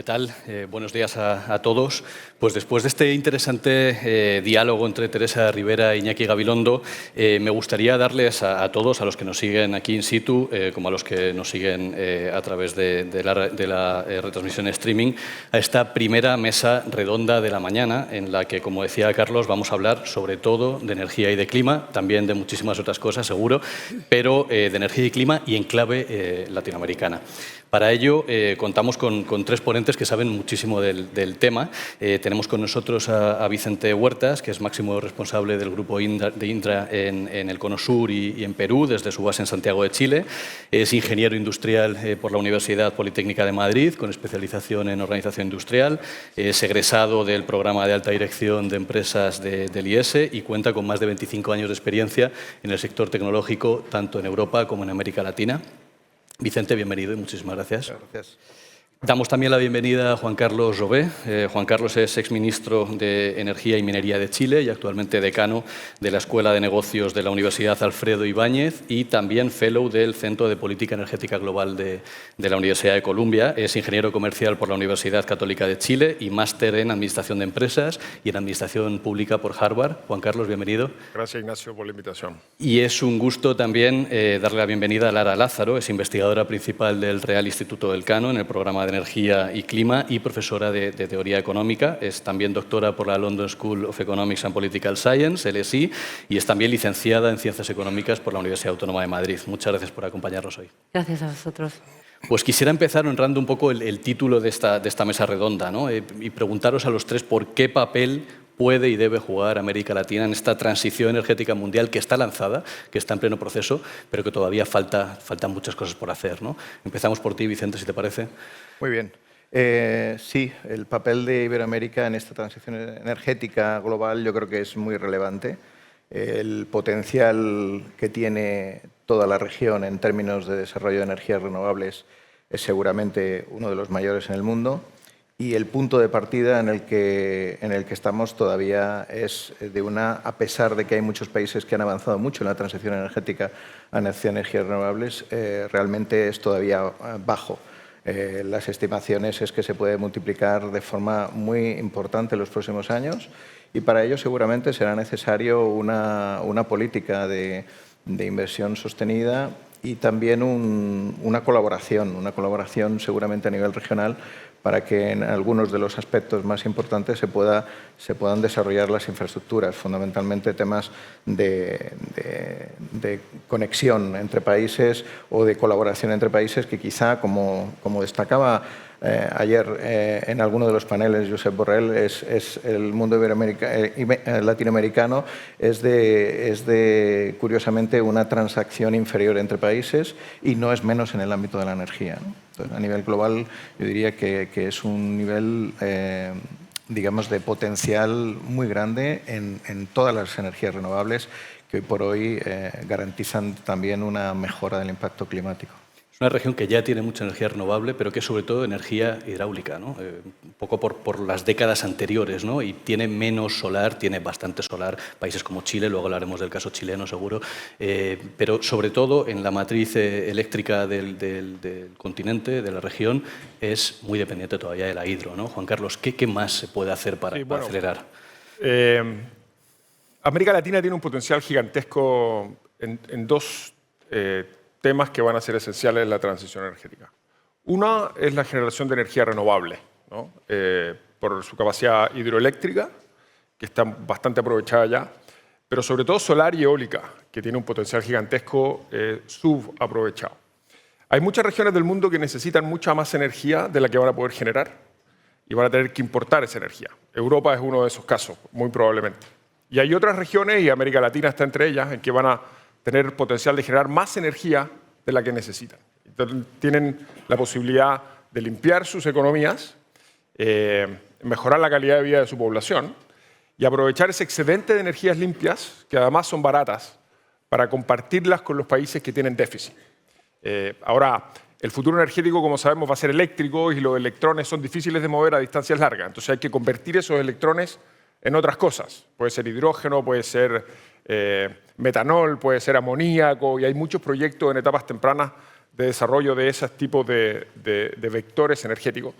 ¿Qué tal? Buenos días a todos. Pues después de este interesante diálogo entre Teresa Rivera e Iñaki Gabilondo, me gustaría darles a todos, a los que nos siguen aquí in situ, como a los que nos siguen a través de la retransmisión streaming, a esta primera mesa redonda de la mañana, en la que, como decía Carlos, vamos a hablar sobre todo de energía y de clima, también de muchísimas otras cosas, seguro, pero de energía y clima y en clave latinoamericana. Para ello, contamos con tres ponentes que saben muchísimo del tema. Tenemos con nosotros a Vicente Huertas, que es máximo responsable del grupo de Indra en el Cono Sur y en Perú, desde su base en Santiago de Chile. Es ingeniero industrial por la Universidad Politécnica de Madrid, con especialización en organización industrial. Es egresado del programa de alta dirección de empresas del IES y cuenta con más de 25 años de experiencia en el sector tecnológico, tanto en Europa como en América Latina. Vicente, bienvenido y muchísimas gracias. Gracias. Damos también la bienvenida a Juan Carlos Robé. Juan Carlos es exministro de Energía y Minería de Chile y actualmente decano de la Escuela de Negocios de la Universidad Alfredo Ibáñez y también fellow del Centro de Política Energética Global de la Universidad de Columbia. Es ingeniero comercial por la Universidad Católica de Chile y máster en Administración de Empresas y en Administración Pública por Harvard. Juan Carlos, bienvenido. Gracias, Ignacio, por la invitación. Y es un gusto también darle la bienvenida a Lara Lázaro. Es investigadora principal del Real Instituto del Cano en el programa de Energía y Clima y profesora de Teoría Económica. Es también doctora por la London School of Economics and Political Science, LSE, y es también licenciada en Ciencias Económicas por la Universidad Autónoma de Madrid. Muchas gracias por acompañarnos hoy. Gracias a vosotros. Pues quisiera empezar honrando un poco el título de esta mesa redonda, ¿no? Y preguntaros a los tres por qué papel puede y debe jugar América Latina en esta transición energética mundial que está lanzada, que está en pleno proceso, pero que todavía faltan muchas cosas por hacer, ¿no? Empezamos por ti, Vicente, si te parece. Muy bien. Sí, el papel de Iberoamérica en esta transición energética global yo creo que es muy relevante. El potencial que tiene toda la región en términos de desarrollo de energías renovables es seguramente uno de los mayores en el mundo. Y el punto de partida en el que estamos todavía es de a pesar de que hay muchos países que han avanzado mucho en la transición energética hacia energías renovables, realmente es todavía bajo. Las estimaciones es que se puede multiplicar de forma muy importante en los próximos años y para ello seguramente será necesario una política de inversión sostenida y también una colaboración seguramente a nivel regional para que en algunos de los aspectos más importantes se puedan desarrollar las infraestructuras, fundamentalmente temas de conexión entre países o de colaboración entre países que quizá, como destacaba ayer en alguno de los paneles Josep Borrell, es el mundo latinoamericano es de curiosamente una transacción inferior entre países y no es menos en el ámbito de la energía, ¿no? Entonces, a nivel global yo diría que es un nivel digamos de potencial muy grande en todas las energías renovables que hoy por hoy garantizan también una mejora del impacto climático. Es una región que ya tiene mucha energía renovable, pero que es sobre todo energía hidráulica, ¿no? Un poco por las décadas anteriores, ¿no? Y tiene menos solar, tiene bastante solar, países como Chile, luego hablaremos del caso chileno seguro, pero sobre todo en la matriz eléctrica del continente, de la región, es muy dependiente todavía de la hidro, ¿no? Juan Carlos, ¿qué más se puede hacer para acelerar? América Latina tiene un potencial gigantesco en dos temas que van a ser esenciales en la transición energética. Una es la generación de energía renovable, ¿no? Por su capacidad hidroeléctrica, que está bastante aprovechada ya, pero sobre todo solar y eólica, que tiene un potencial gigantesco subaprovechado. Hay muchas regiones del mundo que necesitan mucha más energía de la que van a poder generar y van a tener que importar esa energía. Europa es uno de esos casos, muy probablemente. Y hay otras regiones, y América Latina está entre ellas, en que van a tener potencial de generar más energía de la que necesitan. Entonces, tienen la posibilidad de limpiar sus economías, mejorar la calidad de vida de su población y aprovechar ese excedente de energías limpias, que además son baratas, para compartirlas con los países que tienen déficit. Ahora, el futuro energético, como sabemos, va a ser eléctrico y los electrones son difíciles de mover a distancias largas. Entonces hay que convertir esos electrones en otras cosas. Puede ser hidrógeno, puede ser metanol, puede ser amoníaco, y hay muchos proyectos en etapas tempranas de desarrollo de esos tipos de vectores energéticos.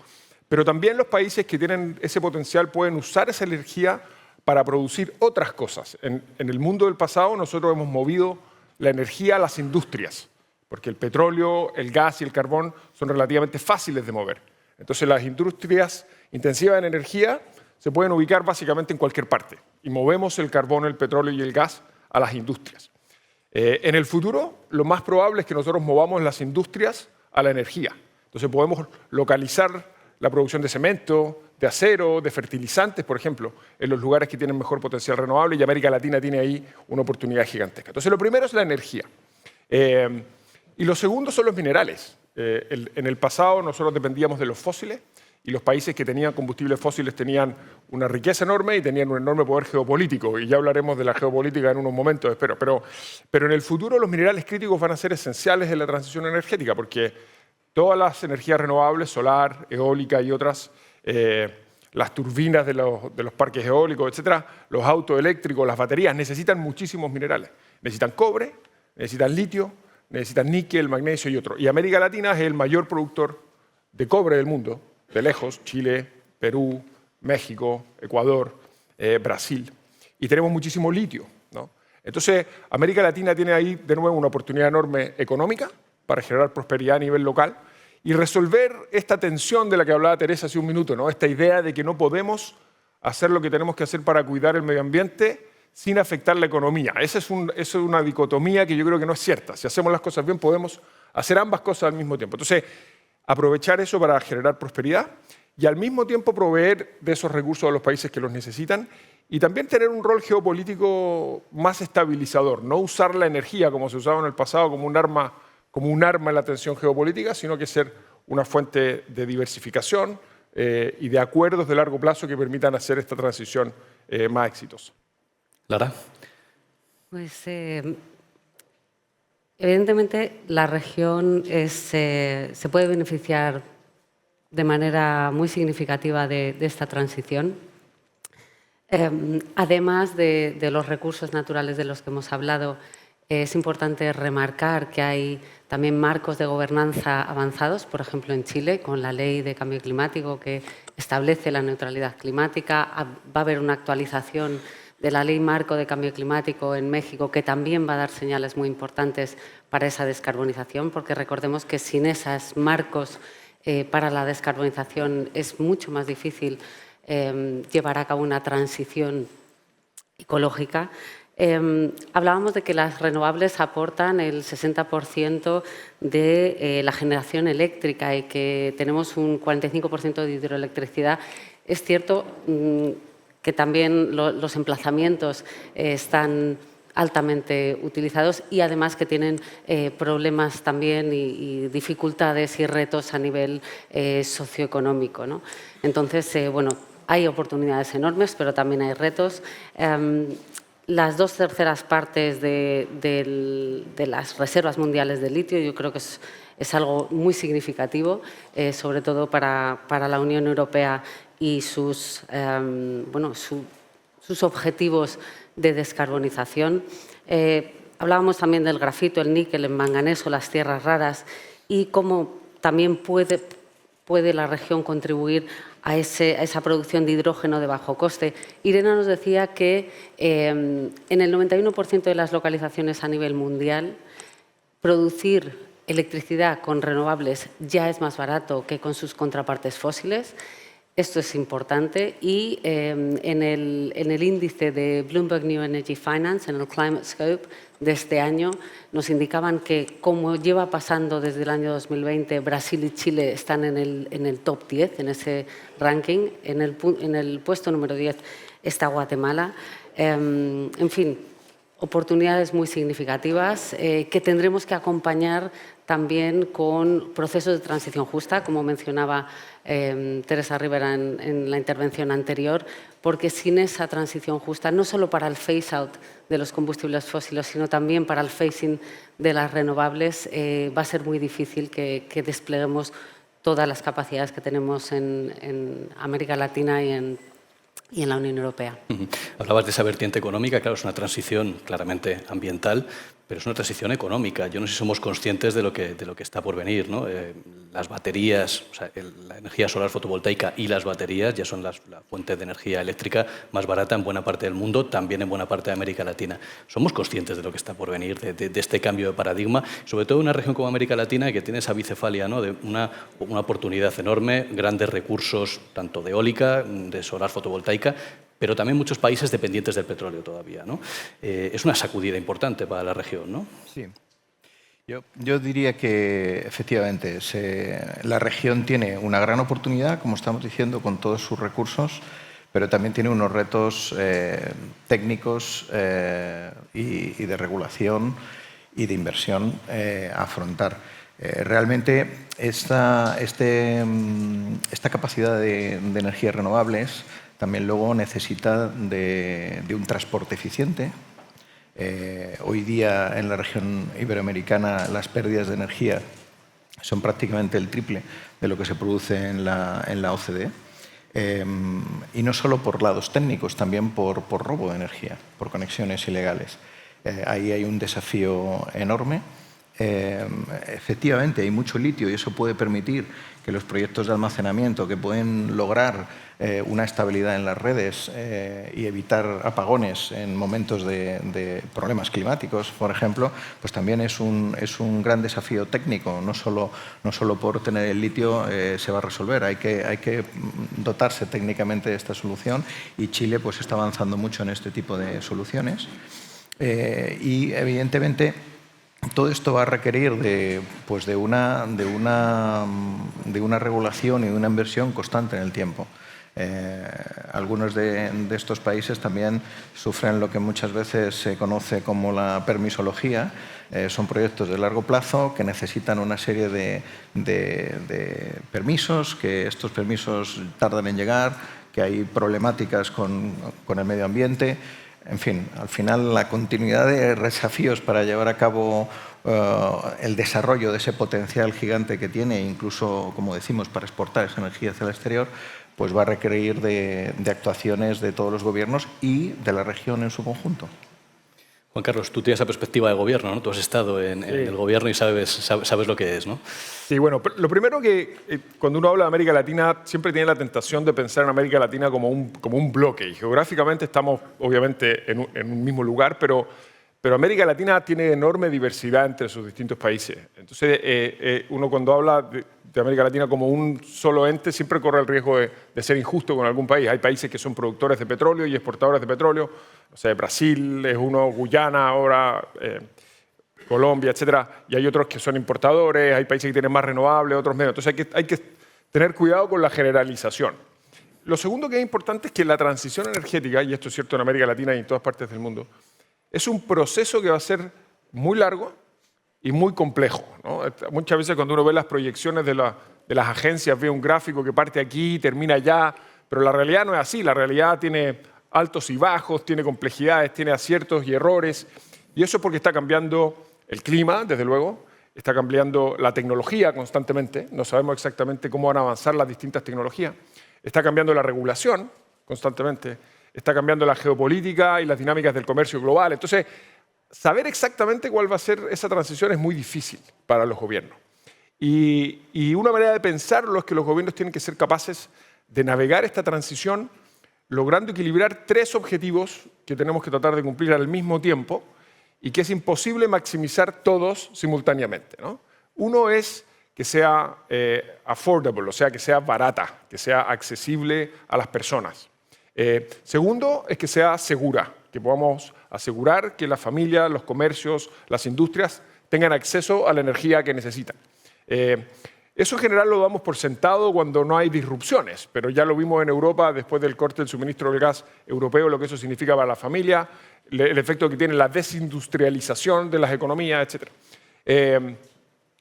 Pero también los países que tienen ese potencial pueden usar esa energía para producir otras cosas. En el mundo del pasado nosotros hemos movido la energía a las industrias, porque el petróleo, el gas y el carbón son relativamente fáciles de mover. Entonces las industrias intensivas en energía se pueden ubicar básicamente en cualquier parte y movemos el carbón, el petróleo y el gas a las industrias. En el futuro, lo más probable es que nosotros movamos las industrias a la energía. Entonces podemos localizar la producción de cemento, de acero, de fertilizantes, por ejemplo, en los lugares que tienen mejor potencial renovable, y América Latina tiene ahí una oportunidad gigantesca. Entonces lo primero es la energía. Y lo segundo son los minerales. En el pasado nosotros dependíamos de los fósiles, y los países que tenían combustibles fósiles tenían una riqueza enorme y tenían un enorme poder geopolítico. Y ya hablaremos de la geopolítica en unos momentos, espero. Pero en el futuro los minerales críticos van a ser esenciales en la transición energética, porque todas las energías renovables, solar, eólica y otras, las turbinas de los parques eólicos, etcétera, los autos eléctricos, las baterías, necesitan muchísimos minerales. Necesitan cobre, necesitan litio, necesitan níquel, magnesio y otros. Y América Latina es el mayor productor de cobre del mundo, de lejos: Chile, Perú, México, Ecuador, Brasil. Y tenemos muchísimo litio, ¿no? Entonces, América Latina tiene ahí de nuevo una oportunidad enorme económica para generar prosperidad a nivel local y resolver esta tensión de la que hablaba Teresa hace un minuto, ¿no? Esta idea de que no podemos hacer lo que tenemos que hacer para cuidar el medio ambiente sin afectar la economía. Esa es una dicotomía que yo creo que no es cierta. Si hacemos las cosas bien, podemos hacer ambas cosas al mismo tiempo. Entonces, aprovechar eso para generar prosperidad y al mismo tiempo proveer de esos recursos a los países que los necesitan, y también tener un rol geopolítico más estabilizador. No usar la energía como se usaba en el pasado como un arma en la tensión geopolítica, sino que ser una fuente de diversificación y de acuerdos de largo plazo que permitan hacer esta transición más exitosa. Lara. Pues evidentemente la región se puede beneficiar de manera muy significativa de esta transición. Además de los recursos naturales de los que hemos hablado, es importante remarcar que hay también marcos de gobernanza avanzados, por ejemplo en Chile, con la Ley de Cambio Climático que establece la neutralidad climática. Va a haber una actualización de la Ley Marco de Cambio Climático en México, que también va a dar señales muy importantes para esa descarbonización, porque recordemos que sin esos marcos para la descarbonización es mucho más difícil llevar a cabo una transición ecológica. Hablábamos de que las renovables aportan el 60% de la generación eléctrica y que tenemos un 45% de hidroelectricidad. Es cierto que también los emplazamientos están altamente utilizados y además que tienen problemas también y dificultades y retos a nivel socioeconómico, ¿no? Entonces, bueno, hay oportunidades enormes, pero también hay retos. Las 2/3 partes de las reservas mundiales de litio yo creo que es algo muy significativo, sobre todo para la Unión Europea y sus objetivos de descarbonización. Hablábamos también del grafito, el níquel, el manganeso, las tierras raras y cómo también puede la región contribuir a esa producción de hidrógeno de bajo coste. Irene nos decía que en el 91% de las localizaciones a nivel mundial producir electricidad con renovables ya es más barato que con sus contrapartes fósiles. Esto es importante y en el índice de Bloomberg New Energy Finance, en el Climate Scope de este año, nos indicaban que, como lleva pasando desde el año 2020, Brasil y Chile están en el top 10, en ese ranking. En el puesto número 10 está Guatemala. En fin, oportunidades muy significativas que tendremos que acompañar también con procesos de transición justa, como mencionaba Teresa Rivera en la intervención anterior, porque sin esa transición justa, no solo para el phase-out de los combustibles fósiles, sino también para el phasing de las renovables, va a ser muy difícil que despleguemos todas las capacidades que tenemos en América Latina y en la Unión Europea. Hablabas de esa vertiente económica, claro, es una transición claramente ambiental, pero es una transición económica. Yo no sé si somos conscientes de lo que está por venir, ¿no? Las baterías, o sea, la energía solar fotovoltaica y las baterías ya son la fuente de energía eléctrica más barata en buena parte del mundo, también en buena parte de América Latina. Somos conscientes de lo que está por venir, de este cambio de paradigma, sobre todo en una región como América Latina que tiene esa bicefalia, ¿no? De una oportunidad enorme, grandes recursos, tanto de eólica, de solar fotovoltaica, pero también muchos países dependientes del petróleo todavía, ¿no? Es una sacudida importante para la región, ¿no? Sí. Yo diría que efectivamente la región tiene una gran oportunidad, como estamos diciendo, con todos sus recursos, pero también tiene unos retos técnicos y de regulación y de inversión a afrontar. Realmente esta capacidad de energías renovables también luego necesita de un transporte eficiente. Hoy día en la región iberoamericana las pérdidas de energía son prácticamente el triple de lo que se produce en la OCDE. Y no solo por lados técnicos, también por robo de energía, por conexiones ilegales. Ahí hay un desafío enorme. Efectivamente, hay mucho litio y eso puede permitir que los proyectos de almacenamiento que pueden lograr una estabilidad en las redes y evitar apagones en momentos de problemas climáticos, por ejemplo, pues también es un gran desafío técnico. No solo por tener el litio se va a resolver, hay que dotarse técnicamente de esta solución y Chile pues está avanzando mucho en este tipo de soluciones. Y evidentemente todo esto va a requerir de una regulación y de una inversión constante en el tiempo. Algunos de estos países también sufren lo que muchas veces se conoce como la permisología. Son proyectos de largo plazo que necesitan una serie de permisos, que estos permisos tardan en llegar, que hay problemáticas con el medio ambiente. En fin, al final la continuidad de desafíos para llevar a cabo el desarrollo de ese potencial gigante que tiene, incluso, como decimos, para exportar esa energía hacia el exterior, pues va a requerir de actuaciones de todos los gobiernos y de la región en su conjunto. Juan Carlos, tú tienes esa perspectiva de gobierno, ¿no? Tú has estado en el gobierno y sabes lo que es, ¿no? Sí, bueno, lo primero que cuando uno habla de América Latina siempre tiene la tentación de pensar en América Latina como un bloque. Y geográficamente estamos obviamente en un mismo lugar, pero América Latina tiene enorme diversidad entre sus distintos países. Entonces, uno cuando habla de América Latina como un solo ente siempre corre el riesgo de ser injusto con algún país. Hay países que son productores de petróleo y exportadores de petróleo. O sea, Brasil es uno, Guyana ahora, Colombia, etcétera. Y hay otros que son importadores, hay países que tienen más renovables, otros menos. Entonces hay que tener cuidado con la generalización. Lo segundo que es importante es que la transición energética, y esto es cierto en América Latina y en todas partes del mundo, es un proceso que va a ser muy largo y muy complejo, ¿no? Muchas veces cuando uno ve las proyecciones de las agencias, ve un gráfico que parte aquí y termina allá, pero la realidad no es así. La realidad tiene altos y bajos, tiene complejidades, tiene aciertos y errores. Y eso es porque está cambiando el clima, desde luego, está cambiando la tecnología constantemente, no sabemos exactamente cómo van a avanzar las distintas tecnologías, está cambiando la regulación constantemente, está cambiando la geopolítica y las dinámicas del comercio global. Entonces, saber exactamente cuál va a ser esa transición es muy difícil para los gobiernos. Y una manera de pensarlo es que los gobiernos tienen que ser capaces de navegar esta transición logrando equilibrar tres objetivos que tenemos que tratar de cumplir al mismo tiempo y que es imposible maximizar todos simultáneamente, ¿no? Uno es que sea affordable, o sea, que sea barata, que sea accesible a las personas. Segundo es que sea segura, que podamos asegurar que las familias, los comercios, las industrias tengan acceso a la energía que necesitan. Eso en general lo damos por sentado cuando no hay disrupciones, pero ya lo vimos en Europa después del corte del suministro del gas europeo, lo que eso significa para la familia, el efecto que tiene la desindustrialización de las economías, etc.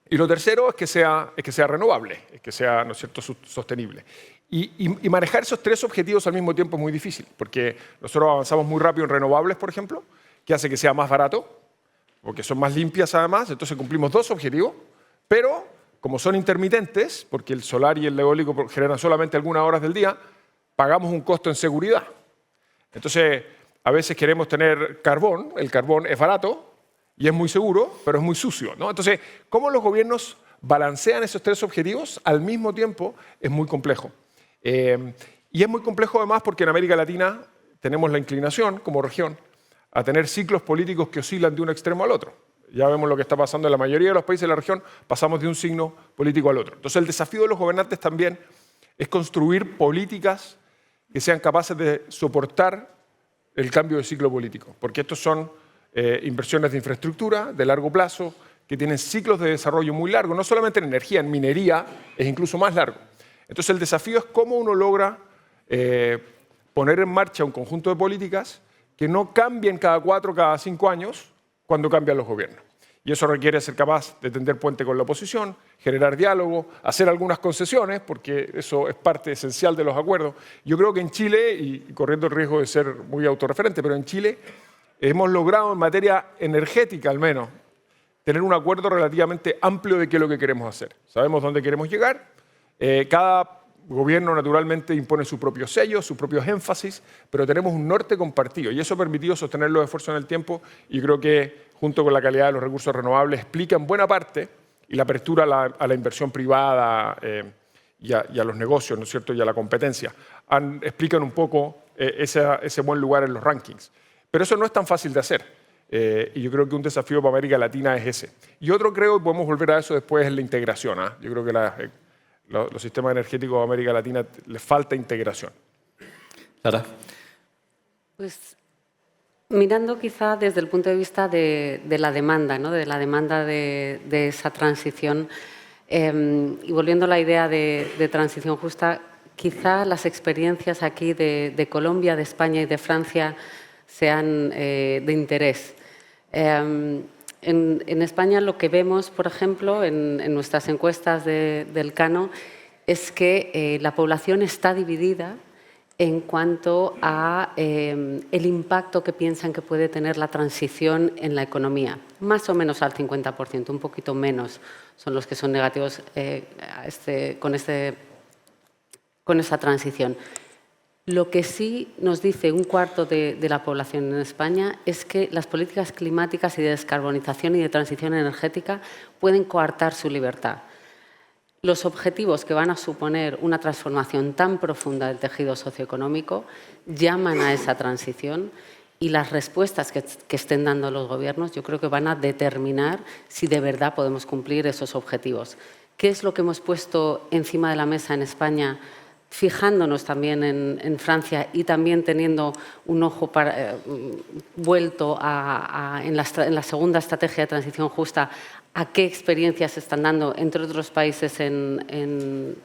Y lo tercero es que sea renovable, es que sea, ¿no es cierto?, sostenible. Y manejar esos tres objetivos al mismo tiempo es muy difícil, porque nosotros avanzamos muy rápido en renovables, por ejemplo, que hace que sea más barato, porque son más limpias además, entonces cumplimos dos objetivos, pero como son intermitentes, porque el solar y el eólico generan solamente algunas horas del día, pagamos un costo en seguridad. Entonces, a veces queremos tener carbón, el carbón es barato, y es muy seguro, pero es muy sucio, ¿no? Entonces, ¿cómo los gobiernos balancean esos tres objetivos al mismo tiempo? Es muy complejo. Y es muy complejo además porque en América Latina tenemos la inclinación, como región, a tener ciclos políticos que oscilan de un extremo al otro. Ya vemos lo que está pasando en la mayoría de los países de la región, pasamos de un signo político al otro. Entonces, el desafío de los gobernantes también es construir políticas que sean capaces de soportar el cambio de ciclo político, porque estos son inversiones de infraestructura de largo plazo, que tienen ciclos de desarrollo muy largos, no solamente en energía, en minería es incluso más largo. Entonces, el desafío es cómo uno logra poner en marcha un conjunto de políticas que no cambien cada 4 o cada 5 años cuando cambian los gobiernos. Y eso requiere ser capaz de tender puente con la oposición, generar diálogo, hacer algunas concesiones, porque eso es parte esencial de los acuerdos. Yo creo que en Chile, y corriendo el riesgo de ser muy autorreferente, pero en Chile hemos logrado en materia energética al menos tener un acuerdo relativamente amplio de qué es lo que queremos hacer. Sabemos dónde queremos llegar. Cada gobierno naturalmente impone su propio sello, sus propios énfasis, pero tenemos un norte compartido y eso ha permitido sostener los esfuerzos en el tiempo y creo que junto con la calidad de los recursos renovables explica en buena parte y la apertura a la inversión privada y a los negocios, ¿no es cierto?, y a la competencia, explican un poco ese buen lugar en los rankings. Pero eso no es tan fácil de hacer y yo creo que un desafío para América Latina es ese. Y otro creo, y podemos volver a eso después, es la integración. Yo creo que los sistemas energéticos de América Latina les falta integración. Lara. Pues mirando quizá desde el punto de vista de la demanda, ¿no? De la demanda de esa transición y volviendo a la idea de transición justa, quizá las experiencias aquí de Colombia, de España y de Francia sean de interés. En España lo que vemos, por ejemplo, en nuestras encuestas del Cano, es que la población está dividida en cuanto a el impacto que piensan que puede tener la transición en la economía. Más o menos al 50%, un poquito menos son los que son negativos con esa transición. Lo que sí nos dice un cuarto de la población en España es que las políticas climáticas y de descarbonización y de transición energética pueden coartar su libertad. Los objetivos que van a suponer una transformación tan profunda del tejido socioeconómico llaman a esa transición y las respuestas que estén dando los gobiernos yo creo que van a determinar si de verdad podemos cumplir esos objetivos. ¿Qué es lo que hemos puesto encima de la mesa en España? Fijándonos también en Francia y también teniendo un ojo vuelto en la segunda estrategia de transición justa a qué experiencias se están dando, entre otros países, en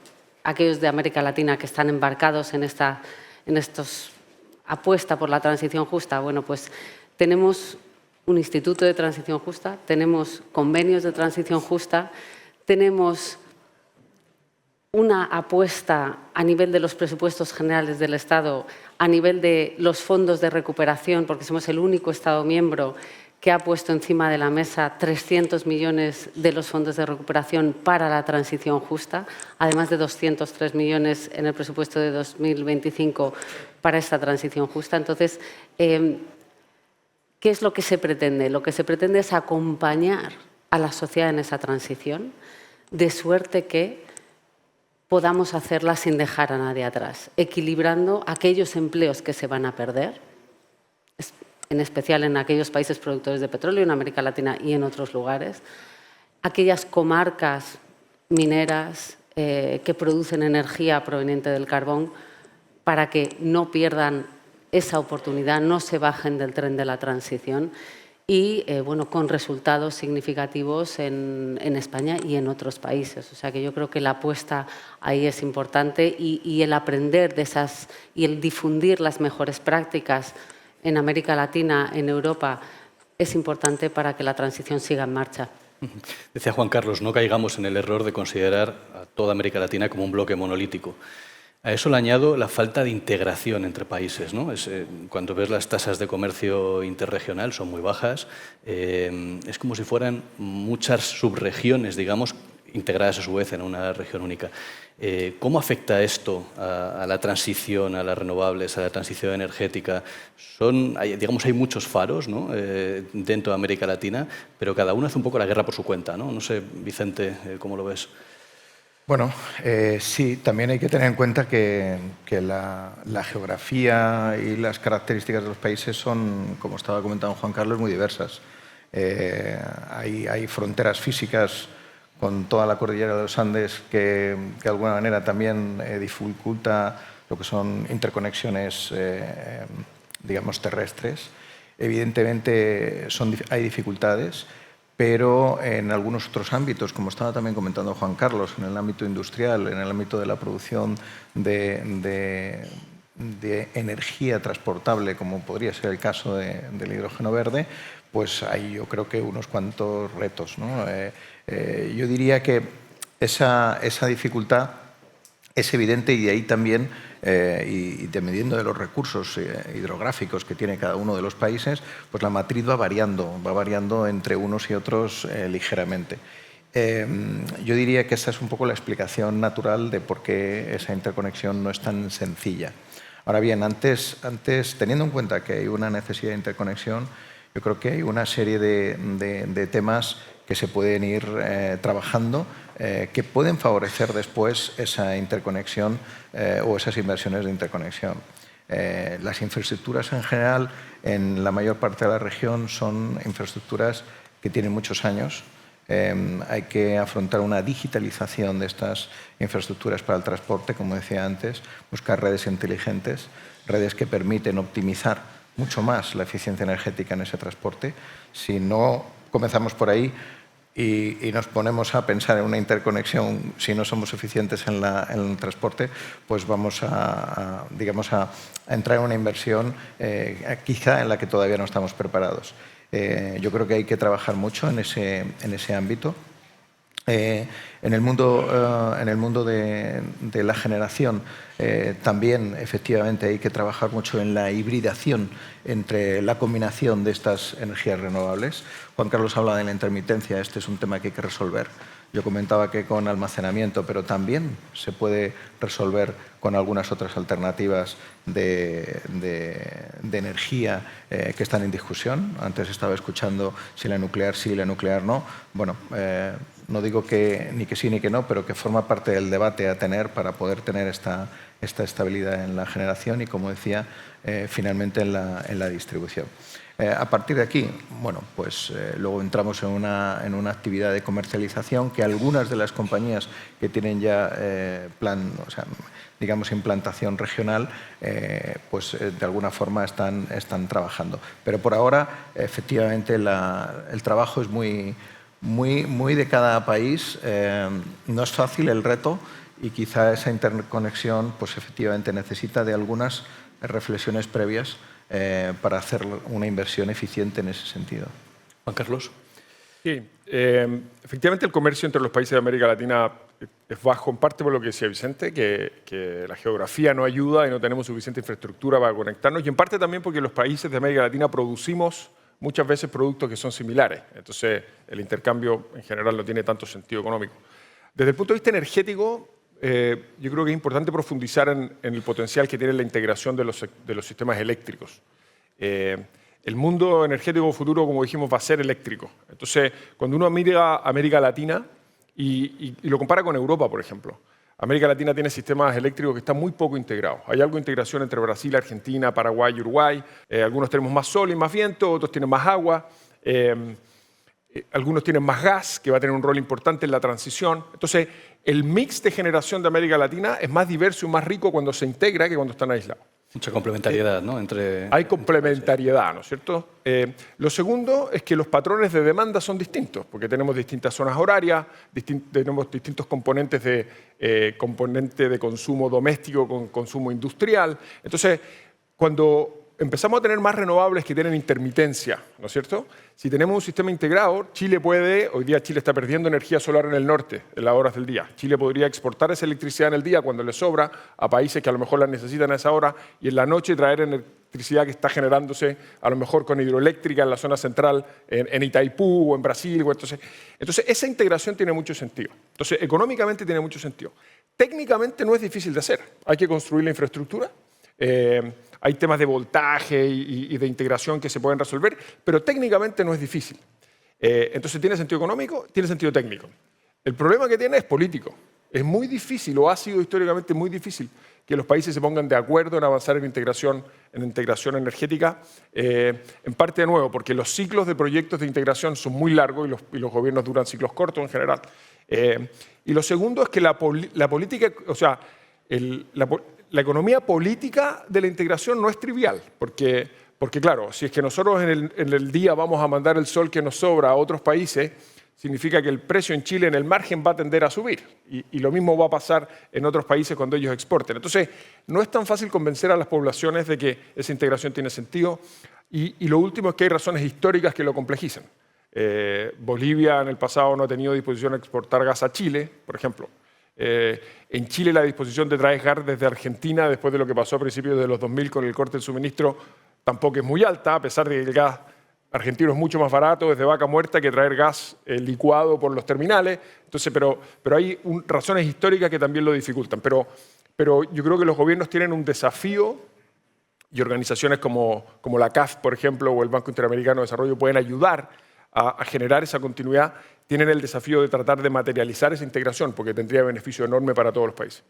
aquellos de América Latina que están embarcados en estos apuesta por la transición justa. Bueno, pues tenemos un instituto de transición justa, tenemos convenios de transición justa, tenemos una apuesta a nivel de los presupuestos generales del Estado, a nivel de los fondos de recuperación, porque somos el único Estado miembro que ha puesto encima de la mesa 300 millones de los fondos de recuperación para la transición justa, además de 203 millones en el presupuesto de 2025 para esta transición justa. Entonces, ¿qué es lo que se pretende? Lo que se pretende es acompañar a la sociedad en esa transición, de suerte que podamos hacerla sin dejar a nadie atrás, equilibrando aquellos empleos que se van a perder, en especial en aquellos países productores de petróleo, en América Latina y en otros lugares, aquellas comarcas mineras que producen energía proveniente del carbón, para que no pierdan esa oportunidad, no se bajen del tren de la transición y bueno, con resultados significativos en España y en otros países. O sea que yo creo que la apuesta ahí es importante y el aprender de esas y el difundir las mejores prácticas en América Latina, en Europa, es importante para que la transición siga en marcha. Decía Juan Carlos, no caigamos en el error de considerar a toda América Latina como un bloque monolítico. A eso le añado la falta de integración entre países, ¿no? Cuando ves las tasas de comercio interregional son muy bajas, es como si fueran muchas subregiones, digamos, integradas a su vez en una región única. ¿Cómo afecta esto a la transición, a las renovables, a la transición energética? Hay muchos faros, ¿no?, dentro de América Latina, pero cada uno hace un poco la guerra por su cuenta, ¿no? No sé, Vicente, ¿cómo lo ves? Bueno, sí, también hay que tener en cuenta que la geografía y las características de los países son, como estaba comentando Juan Carlos, muy diversas. Hay fronteras físicas con toda la cordillera de los Andes que de alguna manera también dificulta lo que son interconexiones, digamos, terrestres. Evidentemente hay dificultades, pero en algunos otros ámbitos, como estaba también comentando Juan Carlos, en el ámbito industrial, en el ámbito de la producción de energía transportable, como podría ser el caso del hidrógeno verde, pues hay yo creo que unos cuantos retos, ¿no? Yo diría que esa dificultad es evidente y de ahí también, y dependiendo de los recursos hidrográficos que tiene cada uno de los países, pues la matriz va variando entre unos y otros ligeramente. Yo diría que esa es un poco la explicación natural de por qué esa interconexión no es tan sencilla. Ahora bien, antes teniendo en cuenta que hay una necesidad de interconexión, yo creo que hay una serie de temas que se pueden ir trabajando, que pueden favorecer después esa interconexión o esas inversiones de interconexión. Las infraestructuras en general, en la mayor parte de la región, son infraestructuras que tienen muchos años. Hay que afrontar una digitalización de estas infraestructuras para el transporte, como decía antes, buscar redes inteligentes, redes que permiten optimizar mucho más la eficiencia energética en ese transporte. Si no comenzamos por ahí y nos ponemos a pensar en una interconexión, si no somos eficientes en el transporte, pues vamos digamos, a entrar en una inversión quizá en la que todavía no estamos preparados. Yo creo que hay que trabajar mucho en ese ámbito. En el mundo de la generación también efectivamente hay que trabajar mucho en la hibridación entre la combinación de estas energías renovables. Juan Carlos habla de la intermitencia, este es un tema que hay que resolver. Yo comentaba que con almacenamiento, pero también se puede resolver con algunas otras alternativas de energía que están en discusión. Antes estaba escuchando si la nuclear sí, la nuclear no. Bueno, no digo que ni que sí ni que no, pero que forma parte del debate a tener para poder tener esta estabilidad en la generación y, como decía, finalmente en la distribución. A partir de aquí, bueno, pues luego entramos en una actividad de comercialización que algunas de las compañías que tienen ya digamos, implantación regional, pues de alguna forma están trabajando. Pero por ahora, efectivamente, el trabajo es muy de cada país. No es fácil el reto y quizá esa interconexión, pues efectivamente necesita de algunas reflexiones previas para hacer una inversión eficiente en ese sentido. Juan Carlos. Sí, efectivamente el comercio entre los países de América Latina es bajo, en parte por lo que decía Vicente, que la geografía no ayuda y no tenemos suficiente infraestructura para conectarnos, y en parte también porque los países de América Latina producimos muchas veces productos que son similares. Entonces, el intercambio en general no tiene tanto sentido económico. Desde el punto de vista energético, yo creo que es importante profundizar en el potencial que tiene la integración de los sistemas eléctricos. El mundo energético futuro, como dijimos, va a ser eléctrico. Entonces, cuando uno mira América Latina y lo compara con Europa, por ejemplo, América Latina tiene sistemas eléctricos que están muy poco integrados. Hay algo de integración entre Brasil, Argentina, Paraguay y Uruguay. Algunos tenemos más sol y más viento, otros tienen más agua. Algunos tienen más gas, que va a tener un rol importante en la transición. Entonces, el mix de generación de América Latina es más diverso y más rico cuando se integra que cuando están aislados. Mucha complementariedad, ¿no? Hay complementariedad, ¿no es cierto? Lo segundo es que los patrones de demanda son distintos, porque tenemos distintas zonas horarias, tenemos distintos componentes componente de consumo doméstico con consumo industrial. Entonces, cuando empezamos a tener más renovables que tienen intermitencia, ¿no es cierto? Si tenemos un sistema integrado, hoy día Chile está perdiendo energía solar en el norte, en las horas del día. Chile podría exportar esa electricidad en el día cuando le sobra a países que a lo mejor la necesitan a esa hora y en la noche traer electricidad que está generándose a lo mejor con hidroeléctrica en la zona central, en Itaipú o en Brasil. Entonces, esa integración tiene mucho sentido. Entonces, económicamente tiene mucho sentido. Técnicamente no es difícil de hacer. Hay que construir la infraestructura. Hay temas de voltaje y de integración que se pueden resolver, pero técnicamente no es difícil. Entonces, ¿tiene sentido económico? Tiene sentido técnico. El problema que tiene es político. Es muy difícil, o ha sido históricamente muy difícil, que los países se pongan de acuerdo en avanzar en integración energética, en parte de nuevo, porque los ciclos de proyectos de integración son muy largos y los gobiernos duran ciclos cortos en general. Y lo segundo es que la política, o sea, la economía política de la integración no es trivial, porque claro, si es que nosotros en el día vamos a mandar el sol que nos sobra a otros países, significa que el precio en Chile en el margen va a tender a subir y lo mismo va a pasar en otros países cuando ellos exporten. Entonces, no es tan fácil convencer a las poblaciones de que esa integración tiene sentido y lo último es que hay razones históricas que lo complejizan. Bolivia en el pasado no ha tenido disposición a exportar gas a Chile, por ejemplo. En Chile la disposición de traer gas desde Argentina, después de lo que pasó a principios de los 2000 con el corte del suministro, tampoco es muy alta, a pesar de que el gas argentino es mucho más barato desde vaca muerta que traer gas licuado por los terminales. Entonces, pero hay razones históricas que también lo dificultan. Pero yo creo que los gobiernos tienen un desafío y organizaciones como la CAF, por ejemplo, o el Banco Interamericano de Desarrollo pueden ayudar a generar esa continuidad. Tienen el desafío de tratar de materializar esa integración, porque tendría beneficio enorme para todos los países.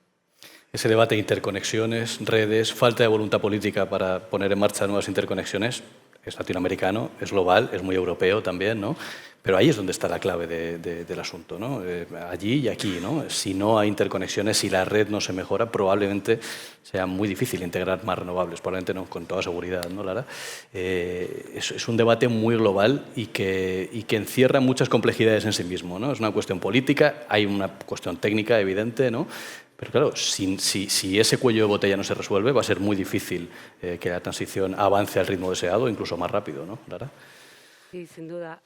Ese debate de interconexiones, redes, falta de voluntad política para poner en marcha nuevas interconexiones es latinoamericano, es global, es muy europeo también, ¿no? Pero ahí es donde está la clave del asunto, ¿no? Allí y aquí, ¿no? Si no hay interconexiones, si la red no se mejora, probablemente sea muy difícil integrar más renovables, probablemente no, con toda seguridad, ¿no, Lara? Es un debate muy global y que encierra muchas complejidades en sí mismo, ¿no? Es una cuestión política, hay una cuestión técnica evidente, ¿no? Pero claro, si ese cuello de botella no se resuelve, va a ser muy difícil que la transición avance al ritmo deseado, incluso más rápido, ¿no, Lara? Sí, sin duda.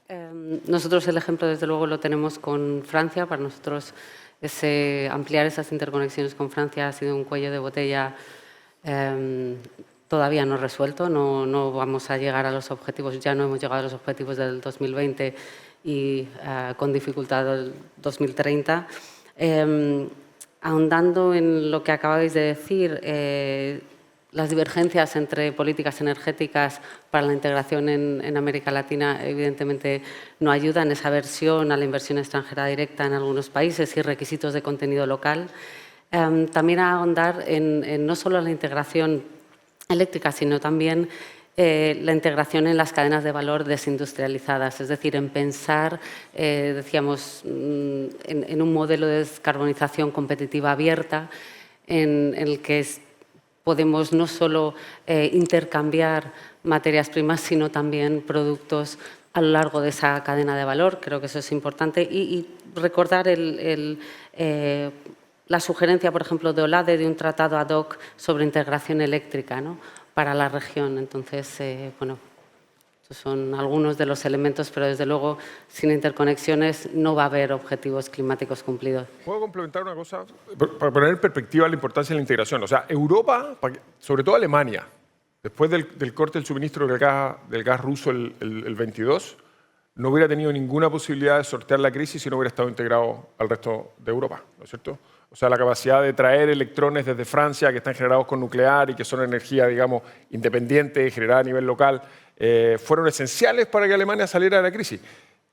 Nosotros el ejemplo, desde luego, lo tenemos con Francia. Para nosotros ampliar esas interconexiones con Francia ha sido un cuello de botella todavía no resuelto. No vamos a llegar a los objetivos, ya no hemos llegado a los objetivos del 2020 y con dificultad del 2030. Ahondando en lo que acabáis de decir, las divergencias entre políticas energéticas para la integración en América Latina evidentemente no ayudan, esa aversión a la inversión extranjera directa en algunos países y requisitos de contenido local. También a ahondar en no solo la integración eléctrica, sino también la integración en las cadenas de valor desindustrializadas, es decir, en pensar, decíamos, en un modelo de descarbonización competitiva abierta en el que podemos no solo intercambiar materias primas, sino también productos a lo largo de esa cadena de valor. Creo que eso es importante. Y recordar la sugerencia, por ejemplo, de OLADE de un tratado ad hoc sobre integración eléctrica, ¿no?, para la región. Entonces, bueno, estos son algunos de los elementos, pero desde luego sin interconexiones no va a haber objetivos climáticos cumplidos. ¿Puedo complementar una cosa? Para poner en perspectiva la importancia de la integración. O sea, Europa, sobre todo Alemania, después del corte del suministro del gas ruso el 22, no hubiera tenido ninguna posibilidad de sortear la crisis si no hubiera estado integrado al resto de Europa, ¿no es cierto? O sea, la capacidad de traer electrones desde Francia que están generados con nuclear y que son energía, digamos, independiente, generada a nivel local, fueron esenciales para que Alemania saliera de la crisis.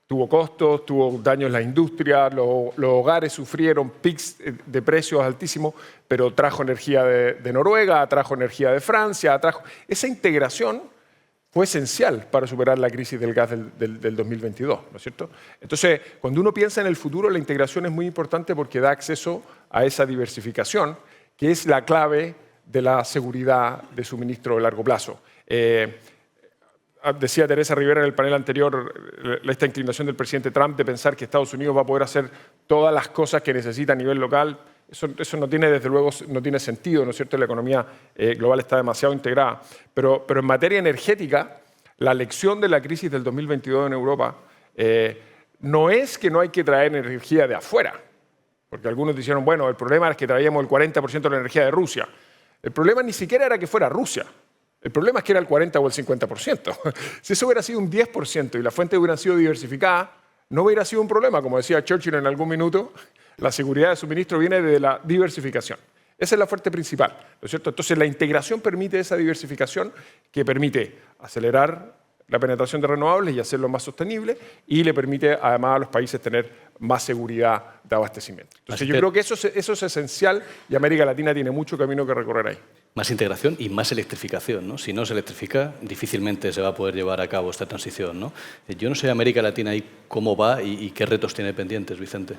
Tuvo costos, tuvo daños en la industria, los hogares sufrieron pics de precios altísimos, pero trajo energía de Noruega, trajo energía de Francia, esa integración fue esencial para superar la crisis del gas del 2022, ¿no es cierto? Entonces, cuando uno piensa en el futuro, la integración es muy importante porque da acceso a esa diversificación, que es la clave de la seguridad de suministro de largo plazo. Decía Teresa Rivera en el panel anterior, esta inclinación del presidente Trump de pensar que Estados Unidos va a poder hacer todas las cosas que necesita a nivel local. Eso no tiene, desde luego, no tiene sentido, ¿no es cierto? La economía global está demasiado integrada. Pero en materia energética, la lección de la crisis del 2022 en Europa no es que no hay que traer energía de afuera, porque algunos dijeron, bueno, el problema es que traíamos el 40% de la energía de Rusia. El problema ni siquiera era que fuera Rusia. El problema es que era el 40 o el 50%. Si eso hubiera sido un 10% y las fuentes hubieran sido diversificadas, no hubiera sido un problema. Como decía Churchill en algún minuto, la seguridad de suministro viene de la diversificación. Esa es la fuente principal, ¿no es cierto? Entonces, la integración permite esa diversificación que permite acelerar la penetración de renovables y hacerlo más sostenible, y le permite además a los países tener más seguridad de abastecimiento. Entonces, yo creo que eso es esencial, y América Latina tiene mucho camino que recorrer ahí. Más integración y más electrificación, ¿no? Si no se electrifica, difícilmente se va a poder llevar a cabo esta transición, ¿no? Yo no sé América Latina ahí cómo va y qué retos tiene pendientes, Vicente.